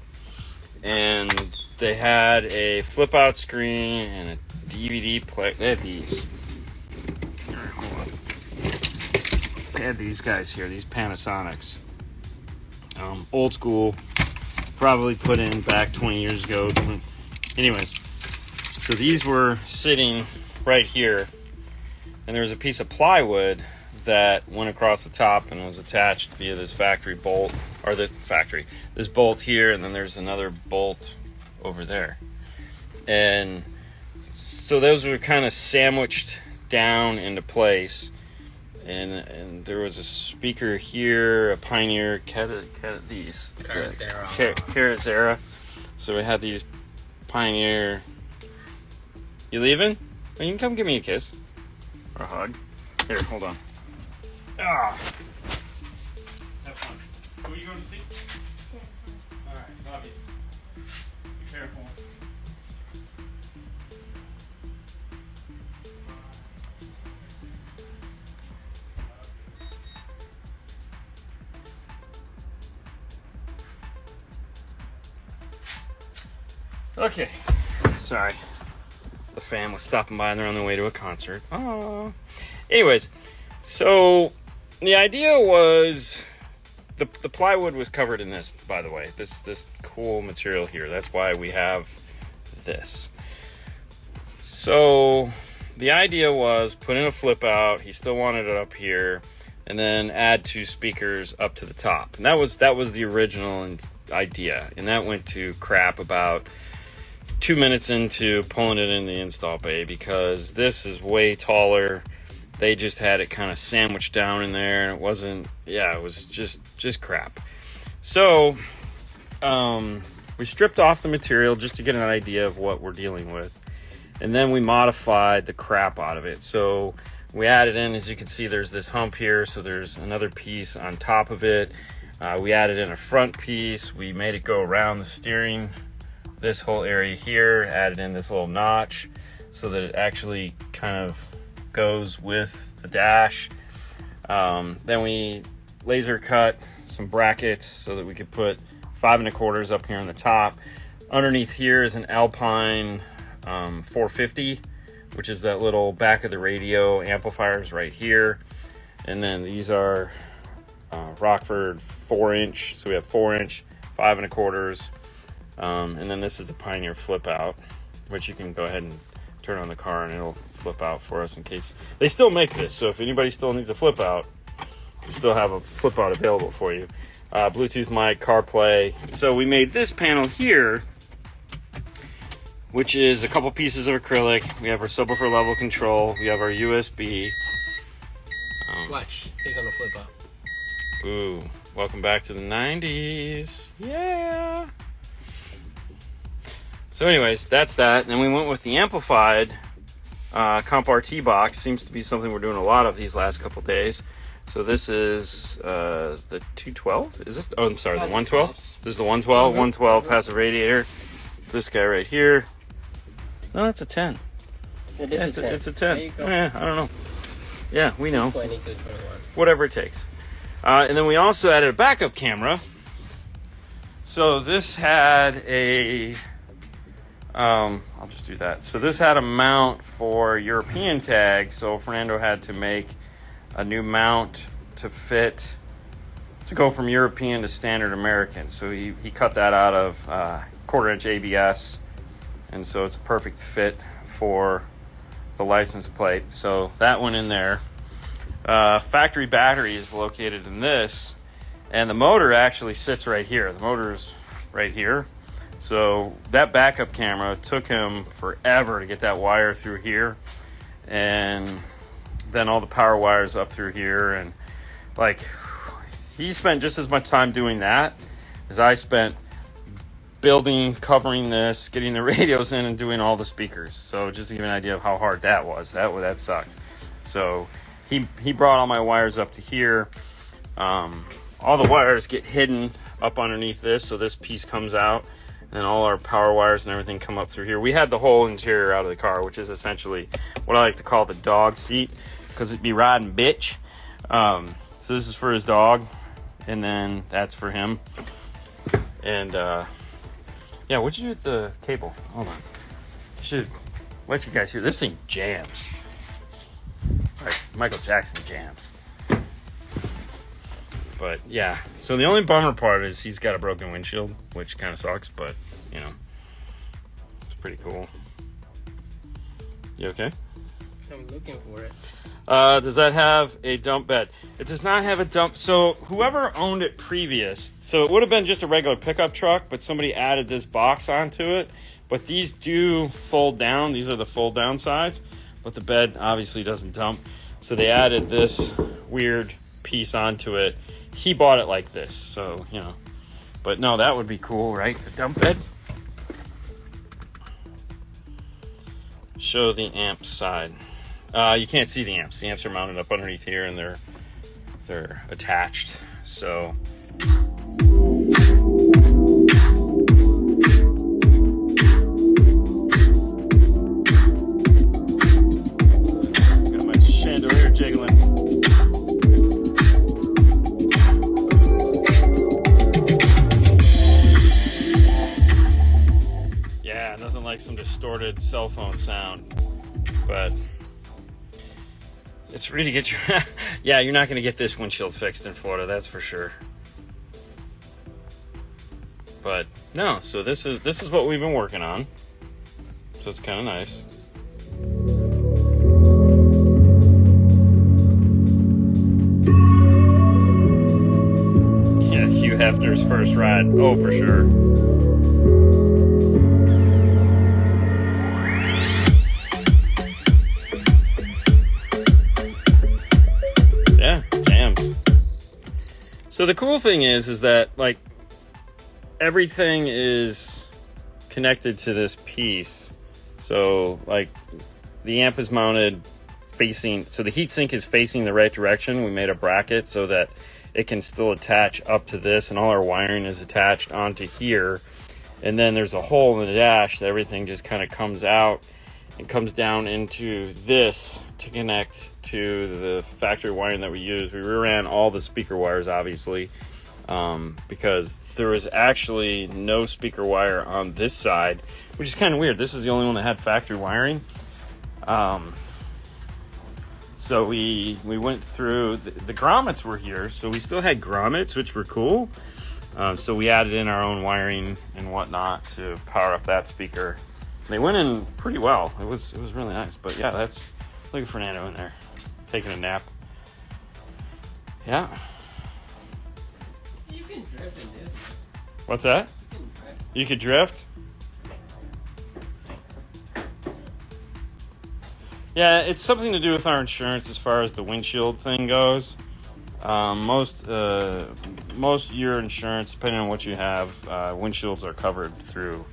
and they had a flip out screen and a DVD player. They had these. They had these guys here, these Panasonics. Old school, probably put in back 20 years ago. Anyways, so these were sitting right here, and there was a piece of plywood that went across the top and was attached via this factory bolt, or this bolt here, and then there's another bolt over there. And so those were kind of sandwiched down into place. And there was a speaker here, a Pioneer, these Carazera. So we had these Pioneer. You leaving? Well, you can come give me a kiss or a hug. Here, hold on. Ah, have fun. Who are you going to see? All right, love you. Be careful. Okay, sorry. The fam was stopping by and they're on their way to a concert. Oh. Anyways, so the idea was the plywood was covered in this, by the way. This cool material here. That's why we have this. So the idea was put in a flip out. He still wanted it up here, and then add 2 speakers up to the top. And that was the original idea. And that went to crap about 2 minutes into pulling it in the install bay, because this is way taller. They just had it kind of sandwiched down in there, and it wasn't, it was just crap. So we stripped off the material just to get an idea of what we're dealing with, and then we modified the crap out of it. So we added in, as you can see, there's this hump here, so there's another piece on top of it. We added in a front piece. We made it go around the steering, this whole area here, added in this little notch so that it actually kind of goes with the dash. Then we laser cut some brackets so that we could put 5 1/4 up here on the top. Underneath here is an Alpine 450, which is that little back of the radio amplifiers right here. And then these are Rockford 4-inch, so we have 4-inch, 5 1/4. And then this is the Pioneer flip out, which you can go ahead and turn on the car and it'll flip out for us in case they still make this. So if anybody still needs a flip out, we still have a flip out available for you. Bluetooth mic, CarPlay. So we made this panel here, which is a couple pieces of acrylic. We have our subwoofer level control. We have our USB. Watch, they're gonna flip out. Ooh, welcome back to the 90s. Yeah. So anyways, that's that. And then we went with the amplified Comp RT box. Seems to be something we're doing a lot of these last couple days. So this is the 212. Is this? Oh, I'm sorry, the 112. This is the 112. 112 passive radiator. It's this guy right here. No, that's a 10. It is a 10. It's a 10. There you go. Yeah, I don't know. Yeah, we know. 20 to 21. Whatever it takes. And then we also added a backup camera. So this had a I'll just do that. So this had a mount for European tag. So Fernando had to make a new mount to fit to go from European to standard American. So he cut that out of 1/4-inch ABS, and so it's a perfect fit for the license plate. So that went in there. Factory battery is located in this, and the motor actually sits right here. The motor's right here. So that backup camera took him forever to get that wire through here, and then all the power wires up through here, and like he spent just as much time doing that as I spent building, covering this, getting the radios in, and doing all the speakers. So just to give you an idea of how hard that was, that sucked. So he brought all my wires up to here. All the wires get hidden up underneath this, so this piece comes out, and all our power wires and everything come up through here. We had the whole interior out of the car, which is essentially what I like to call the dog seat, because it'd be riding bitch. So this is for his dog, and then that's for him. And yeah, what'd you do with the cable? Hold on. I should let you guys hear. This thing jams. Like Michael Jackson jams. But yeah, so the only bummer part is he's got a broken windshield, which kind of sucks, but you know, it's pretty cool. You okay? I'm looking for it. Does that have a dump bed? It does not have a dump. So whoever owned it previous, so it would have been just a regular pickup truck, but somebody added this box onto it. But these do fold down. These are the fold down sides, but the bed obviously doesn't dump. So they added this weird piece onto it. He bought it like this, so you know. But no, that would be cool, right? The dump bed. Show the amp side. You can't see the amps. The amps are mounted up underneath here, and they're attached. So got my chandelier jiggling. Yeah, nothing like some distorted cell phone sound, but it's free to get your yeah, you're not going to get this windshield fixed in Florida, that's for sure. But no, so this is what we've been working on, so it's kind of nice. Yeah, Hugh Hefner's first ride, oh for sure. So the cool thing is that like everything is connected to this piece. So like the amp is mounted facing, so the heatsink is facing the right direction. We made a bracket so that it can still attach up to this, and all our wiring is attached onto here. And then there's a hole in the dash that everything just kind of comes out and comes down into this to connect to the factory wiring that we use. We reran all the speaker wires, obviously, because there was actually no speaker wire on this side, which is kind of weird. This is the only one that had factory wiring. So we went through, the grommets were here, so we still had grommets, which were cool. So we added in our own wiring and whatnot to power up that speaker. They went in pretty well. It was really nice. But yeah, that's, look at Fernando in there taking a nap. Yeah. You can drift in this. What's that? You could drift? Yeah, it's something to do with our insurance as far as the windshield thing goes. Most your insurance, depending on what you have, windshields are covered through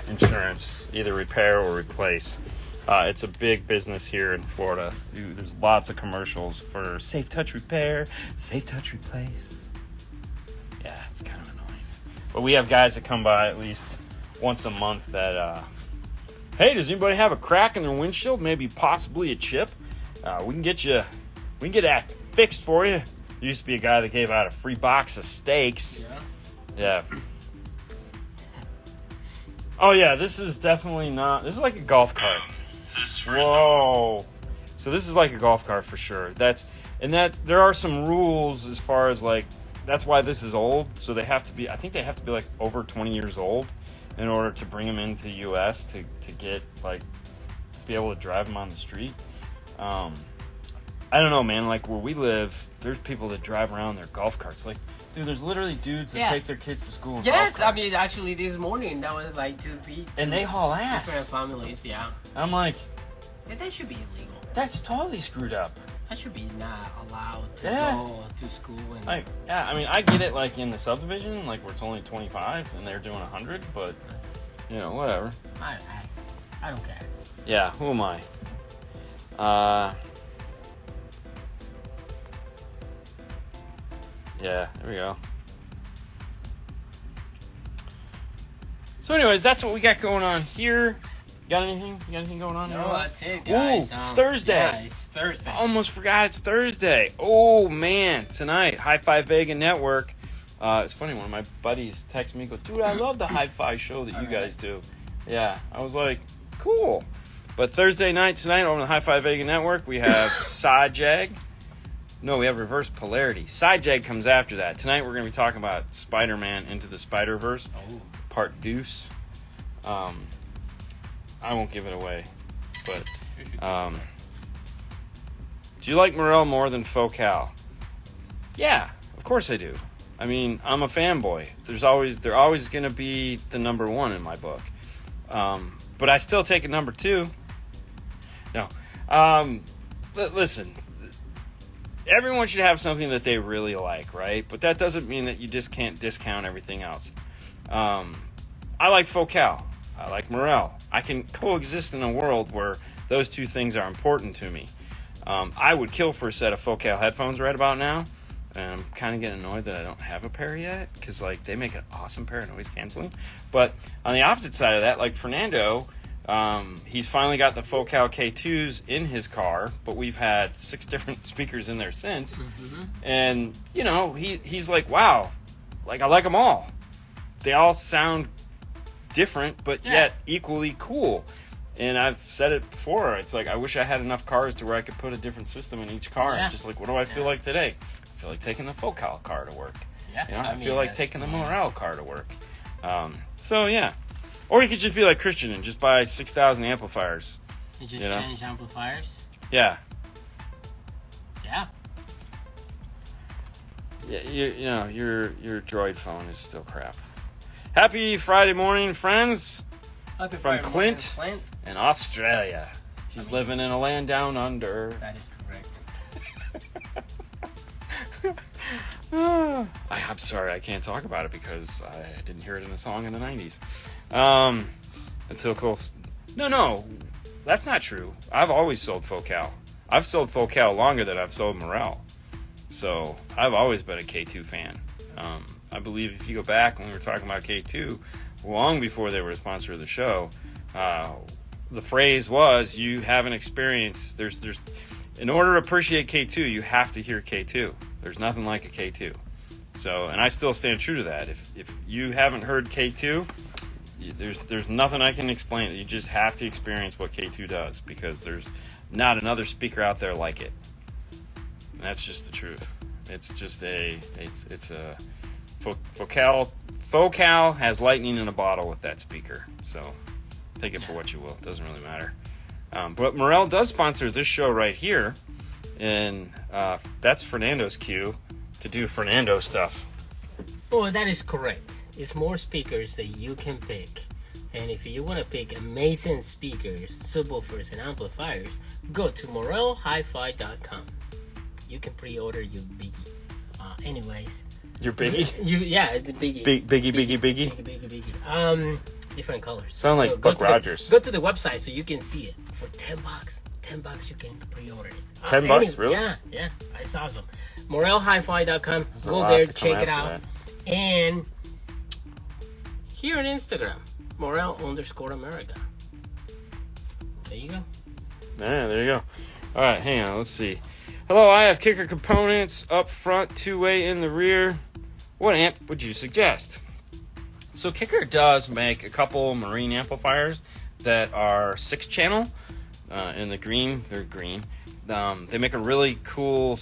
insurance, either repair or replace. It's a big business here in Florida. There's lots of commercials for safe touch repair, safe touch replace. Yeah, it's kind of annoying. But we have guys that come by at least once a month that, hey, does anybody have a crack in their windshield? Maybe possibly a chip? We can get that fixed for you. There used to be a guy that gave out a free box of steaks. Yeah. Oh yeah, this is definitely not. This is like a golf cart. Whoa. So this is like a golf cart for sure. There are some rules as far as like that's why this is old. So they have to be. I think they have to be like over 20 years old in order to bring them into the U.S. to get like to be able to drive them on the street. I don't know, man. Like where we live, there's people that drive around their golf carts. Like, dude, there's literally dudes that take their kids to school. In Yes, golf I mean actually this morning that was like and they haul ass. Different families, yeah. I'm like, yeah, that should be illegal. That's totally screwed up. That should be not allowed to go to school and. Like, yeah, I mean, I get it. Like in the subdivision, like where it's only 25 and they're doing 100, but you know, whatever. I don't care. Yeah, who am I? Yeah, there we go. So anyways, that's what we got going on here. You got anything? You got anything going on? No, that's it, guys. Ooh, it's Thursday. Yeah, it's Thursday. I almost forgot it's Thursday. Oh, man. Tonight, High Five Vega Network. It's funny, one of my buddies texted me, goes, dude, I love the High Five show that you guys do. Yeah, I was like, cool. But Thursday night tonight on the High Five Vega Network, we have Sidejag. No, we have Reverse Polarity. Sidejag comes after that. Tonight we're going to be talking about Spider-Man Into the Spider-Verse, Part Deuce. I won't give it away, but do you like Morel more than Focal? Yeah, of course I do. I mean, I'm a fanboy. They're always going to be the number one in my book. But I still take a number two. No. Listen, everyone should have something that they really like, right? But that doesn't mean that you just can't discount everything else. I like Focal. I like Morel. I can coexist in a world where those two things are important to me. I would kill for a set of Focal headphones right about now. And I'm kind of getting annoyed that I don't have a pair yet, because like they make an awesome pair of noise canceling. But on the opposite side of that, like Fernando, he's finally got the Focal K2s in his car, but we've had 6 different speakers in there since. Mm-hmm. And you know, he's like, wow, like I like them all. They all sound different, but yet equally cool. And I've said it before. It's like I wish I had enough cars to where I could put a different system in each car. And just like, what do I feel like today? I feel like taking the Focal car to work. Yeah, you know, I feel like taking the Morel car to work. So yeah, or you could just be like Christian and just buy 6,000 amplifiers. You just change amplifiers. Yeah. Yeah. Yeah, you know your Droid phone is still crap. Happy Friday morning, friends. Happy from Friday Clint morning, in Australia. He's living in a land down under. That is correct. I'm sorry, I can't talk about it because I didn't hear it in the song in the 90s. Until close. No, that's not true. I've always sold Focal. I've sold Focal longer than I've sold Morel. So I've always been a K2 fan. I believe if you go back when we were talking about K2, long before they were a sponsor of the show, the phrase was, you haven't experienced, there's in order to appreciate K2, you have to hear K2. There's nothing like a K2. So, and I still stand true to that. If you haven't heard K2, there's nothing I can explain. You just have to experience what K2 does, because there's not another speaker out there like it. And that's just the truth. It's just it's a Focal has lightning in a bottle with that speaker. So take it for what you will. It doesn't really matter. But Morel does sponsor this show right here, and that's Fernando's cue to do Fernando stuff. Oh, that is correct. It's more speakers that you can pick. And if you want to pick amazing speakers, subwoofers, and amplifiers, go to morelhifi.com. You can pre-order your biggie. Anyways. Your biggie? It's a biggie. Biggie. Different colors. Sound like Buck Rogers. Go to the website so you can see it. For $10. $10 you can pre-order it. $10, really? Yeah. It's awesome. morelhifi.com. Go there, check it out. And here on Instagram, Morel_America. There you go. Yeah, there you go. All right, hang on. Let's see. Hello, I have kicker components up front, two-way in the rear. What amp would you suggest? So Kicker does make a couple marine amplifiers that are 6-channel. In the green, they're green. They make a really cool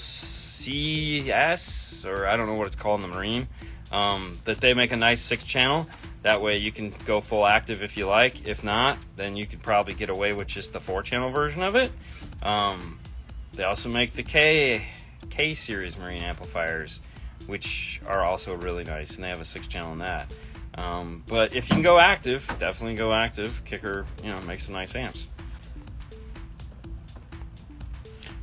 CS, or I don't know what it's called in the Marine, that they make a nice 6-channel. That way you can go full active if you like. If not, then you could probably get away with just the 4-channel version of it. They also make the K series Marine amplifiers, which are also really nice, and they have a 6-channel in that. But if you can go active, definitely go active. Kicker, makes some nice amps.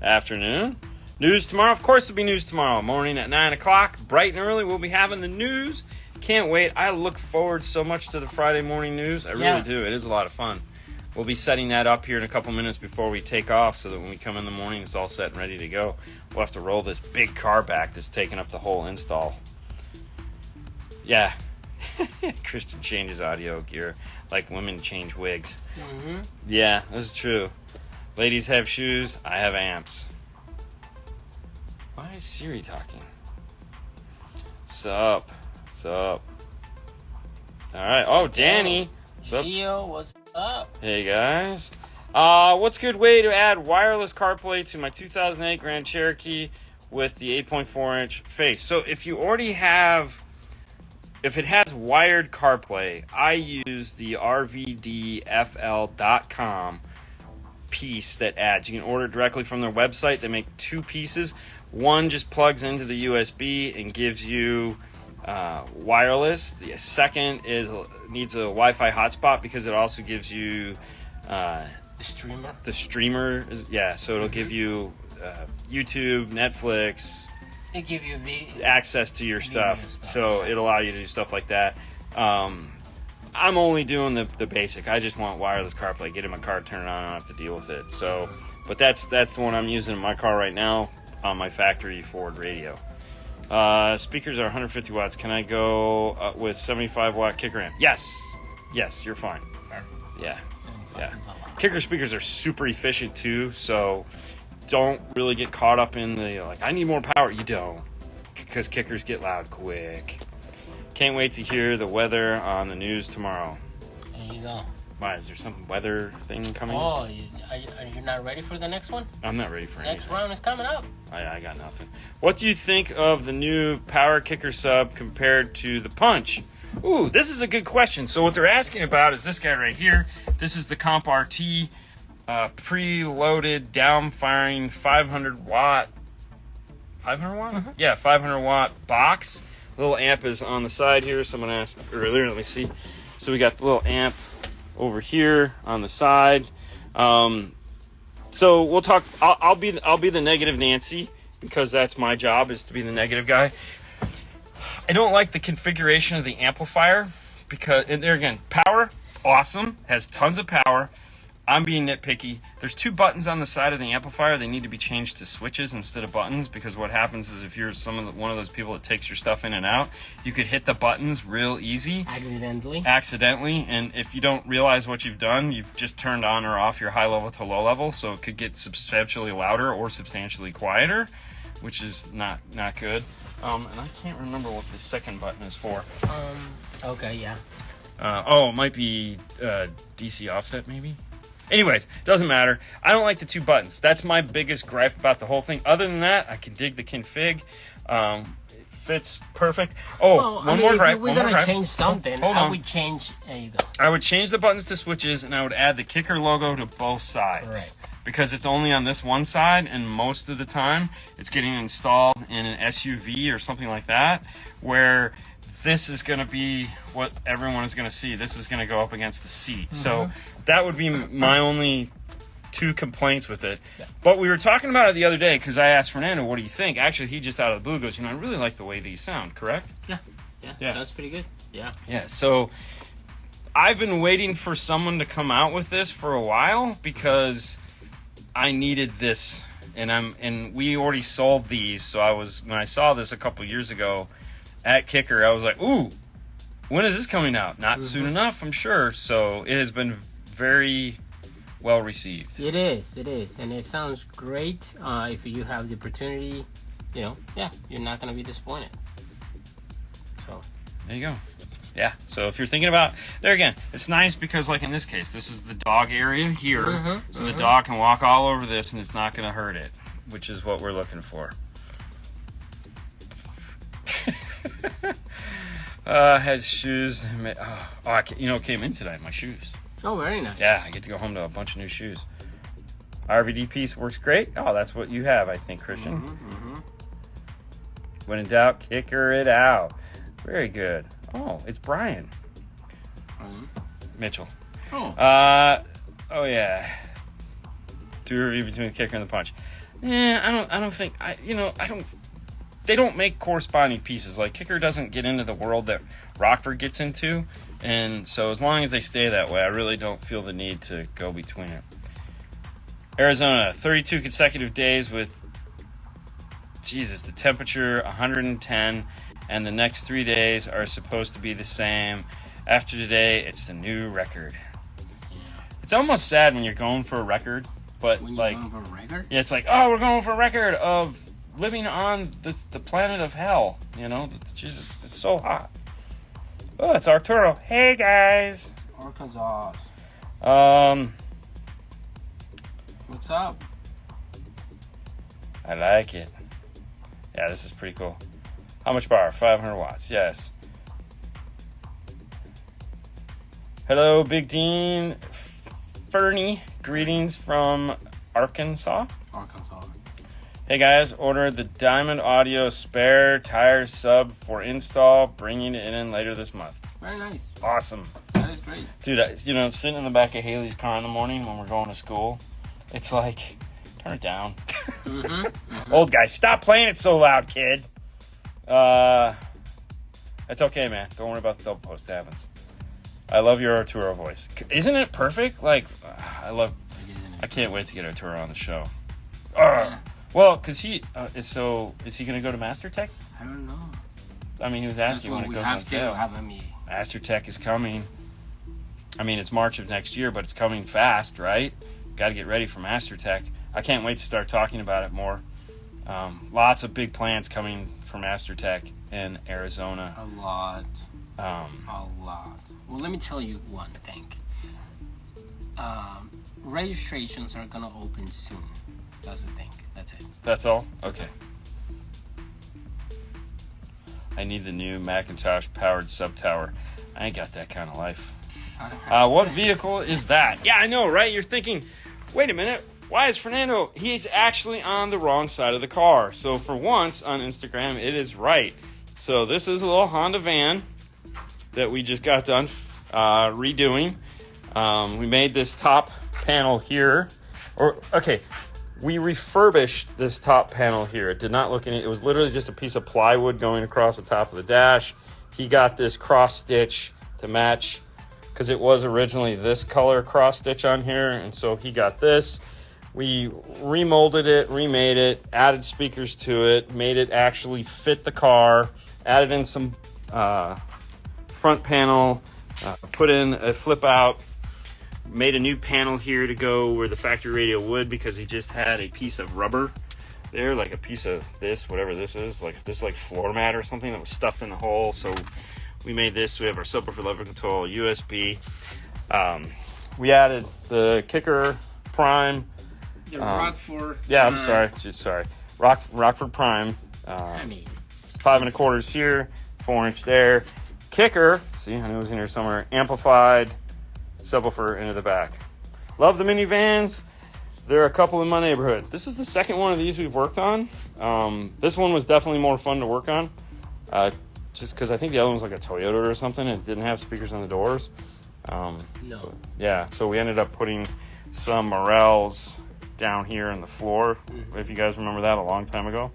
Afternoon. News tomorrow. Of course, there'll be news tomorrow morning at 9 o'clock. Bright and early, we'll be having the news. Can't wait. I look forward so much to the Friday morning news. I really do. It is a lot of fun. We'll be setting that up here in a couple minutes before we take off so that when we come in the morning, it's all set and ready to go. We'll have to roll this big car back that's taking up the whole install. Yeah. Kristen changes audio gear like women change wigs. Mm-hmm. Yeah, this is true. Ladies have shoes, I have amps. Why is Siri talking? Sup? Alright, oh, Danny. What's up? Gio, what's up? Hey, guys. What's a good way to add wireless CarPlay to my 2008 Grand Cherokee with the 8.4-inch face? So if you already have... If it has wired CarPlay, I use the rvdfl.com piece that adds. You can order directly from their website. They make 2 pieces. One just plugs into the USB and gives you wireless. The second needs a Wi-Fi hotspot because it also gives you the streamer. The streamer, so it'll give you YouTube, Netflix. They give you access to your stuff, so it'll allow you to do stuff like that. I'm only doing the basic. I just want wireless CarPlay. Get in my car, turn it on, I don't have to deal with it. So, but that's the one I'm using in my car right now on my factory Ford radio. Speakers are 150 watts. Can I go with 75 watt kicker amp? Yes, you're fine. Yeah. Kicker speakers are super efficient too, so don't really get caught up in the I need more power. You don't, because kickers get loud quick. Can't wait to hear the weather on the news tomorrow. There you go. Why, is there some weather thing coming? Oh, are you not ready for the next one? I'm not ready for anything. Next round is coming up. I got nothing. What do you think of the new power kicker sub compared to the punch? Ooh, this is a good question. So what they're asking about is this guy right here. This is the Comp RT. Preloaded down-firing 500 watt. 500 watt? Mm-hmm. Yeah, 500 watt box. Little amp is on the side here. Someone asked earlier. Let me see. So we got the little amp over here on the side. So we'll talk. I'll be the negative Nancy because that's my job, is to be the negative guy. I don't like the configuration of the amplifier because, and there again, power, awesome, has tons of power. I'm being nitpicky. There's 2 buttons on the side of the amplifier. They need to be changed to switches instead of buttons, because what happens is if you're one of those people that takes your stuff in and out, you could hit the buttons real easy. Accidentally. And if you don't realize what you've done, you've just turned on or off your high level to low level, so it could get substantially louder or substantially quieter, which is not good. And I can't remember what the second button is for. Okay, yeah. It might be DC offset, maybe? Anyways, doesn't matter. I don't like the 2 buttons. That's my biggest gripe about the whole thing. Other than that, I can dig the config. It fits perfect. One more gripe. If we're going to change something, I would change... There you go. I would change the buttons to switches, and I would add the kicker logo to both sides. Correct. Because it's only on this one side, and most of the time, it's getting installed in an SUV or something like that, where this is going to be what everyone is going to see. This is going to go up against the seat. Mm-hmm. So that would be my only 2 complaints with it. Yeah. But we were talking about it the other day because I asked Fernando, what do you think? Actually, he just out of the blue goes, I really like the way these sound, correct? Yeah. Sounds pretty good. Yeah. So I've been waiting for someone to come out with this for a while because I needed this. And we already sold these. So when I saw this a couple years ago at Kicker, I was like, ooh, when is this coming out? Not soon enough, I'm sure. So it has been very well received. It is, and it sounds great. If you have the opportunity, you're not going to be disappointed. So there you go. Yeah, so if you're thinking about, there again, it's nice because like in this case, this is the dog area here. So the dog can walk all over this and it's not going to hurt it, which is what we're looking for. Has shoes. Came in tonight. My shoes. Oh, very nice. Yeah, I get to go home to a bunch of new shoes. RVD piece works great. Oh, that's what you have, I think, Christian. When in doubt, kicker it out. Very good. Oh, it's Brian. Mitchell. Oh. Oh yeah. Do a review between the kicker and the punch. Yeah, I don't think they don't make corresponding pieces. Like, kicker doesn't get into the world that Rockford gets into, and so as long as they stay that way, I really don't feel the need to go between it. Arizona, 32 consecutive days with the temperature 110, and the next 3 days are supposed to be the same. After today, it's a new record. Yeah. It's almost sad when you're going for a record, but when like, you're going for a record? Yeah, it's like, oh, we're going for a record of living on the planet of hell. Jesus, it's so hot. Oh, it's Arturo. Hey guys. Arkansas. What's up? I like it. Yeah, this is pretty cool. How much power? 500 watts. Yes. Hello, Big Dean. Fernie. Greetings from Arkansas. Hey guys, ordered the Diamond Audio spare tire sub for install, bringing it in later this month. Very nice. Awesome. That is great. Dude, sitting in the back of Haley's car in the morning when we're going to school, it's like, turn it down. Old guy, stop playing it so loud, kid. It's okay, man. Don't worry about the double post. It happens. I love your Arturo voice. Isn't it perfect? Like, I can't wait to get Arturo on the show. Well, because he is he going to go to Master Tech? I don't know. I mean, he was asking when it goes on sale. Master Tech is coming. I mean, it's March of next year, but it's coming fast, right? Got to get ready for Master Tech. I can't wait to start talking about it more. Lots of big plans coming for Master Tech in Arizona. A lot. Well, let me tell you one thing. Registrations are going to open soon. That's the thing. That's it. That's all? Okay. I need the new Macintosh-powered sub-tower. I ain't got that kind of life. What vehicle is that? Yeah, I know, right? You're thinking, wait a minute. Why is Fernando? He's actually on the wrong side of the car. So for once on Instagram, it is right. So this is a little Honda van that we just got done redoing. We made this top panel here. We refurbished this top panel here. It did not look it was literally just a piece of plywood going across the top of the dash. He got this cross stitch to match because it was originally this color cross stitch on here, and so he got this. We remolded it, remade it, added speakers to it, made it actually fit the car, added in some front panel, put in a flip out, made a new panel here to go where the factory radio would, because he just had a piece of rubber there, like a piece of this, whatever this is, like floor mat or something that was stuffed in the hole. So we made this. We have our subwoofer lever control, USB. We added the kicker prime. The Rockford. Yeah, I'm sorry. Rockford prime. 5 1/4 here, 4-inch there. Kicker. See, I knew it was in here somewhere. Amplified. Subwoofer into the back. Love the minivans. There are a couple in my neighborhood. This is the second one of these we've worked on. This one was definitely more fun to work on, just because I think the other one was like a Toyota or something, and it didn't have speakers on the doors. No. Yeah, so we ended up putting some Morels down here on the floor, if you guys remember that a long time ago.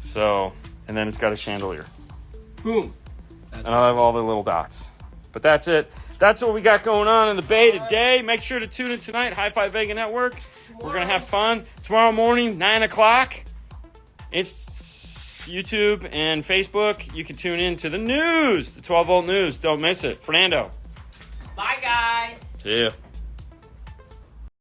So, and then it's got a chandelier. Boom. And I have all the little dots. But that's it. That's what we got going on in the Bay today. Make sure to tune in tonight, Hi-Fi Vega Network. We're going to have fun. Tomorrow morning, 9 o'clock. It's YouTube and Facebook. You can tune in to the news, the 12-volt news. Don't miss it. Fernando. Bye, guys. See ya.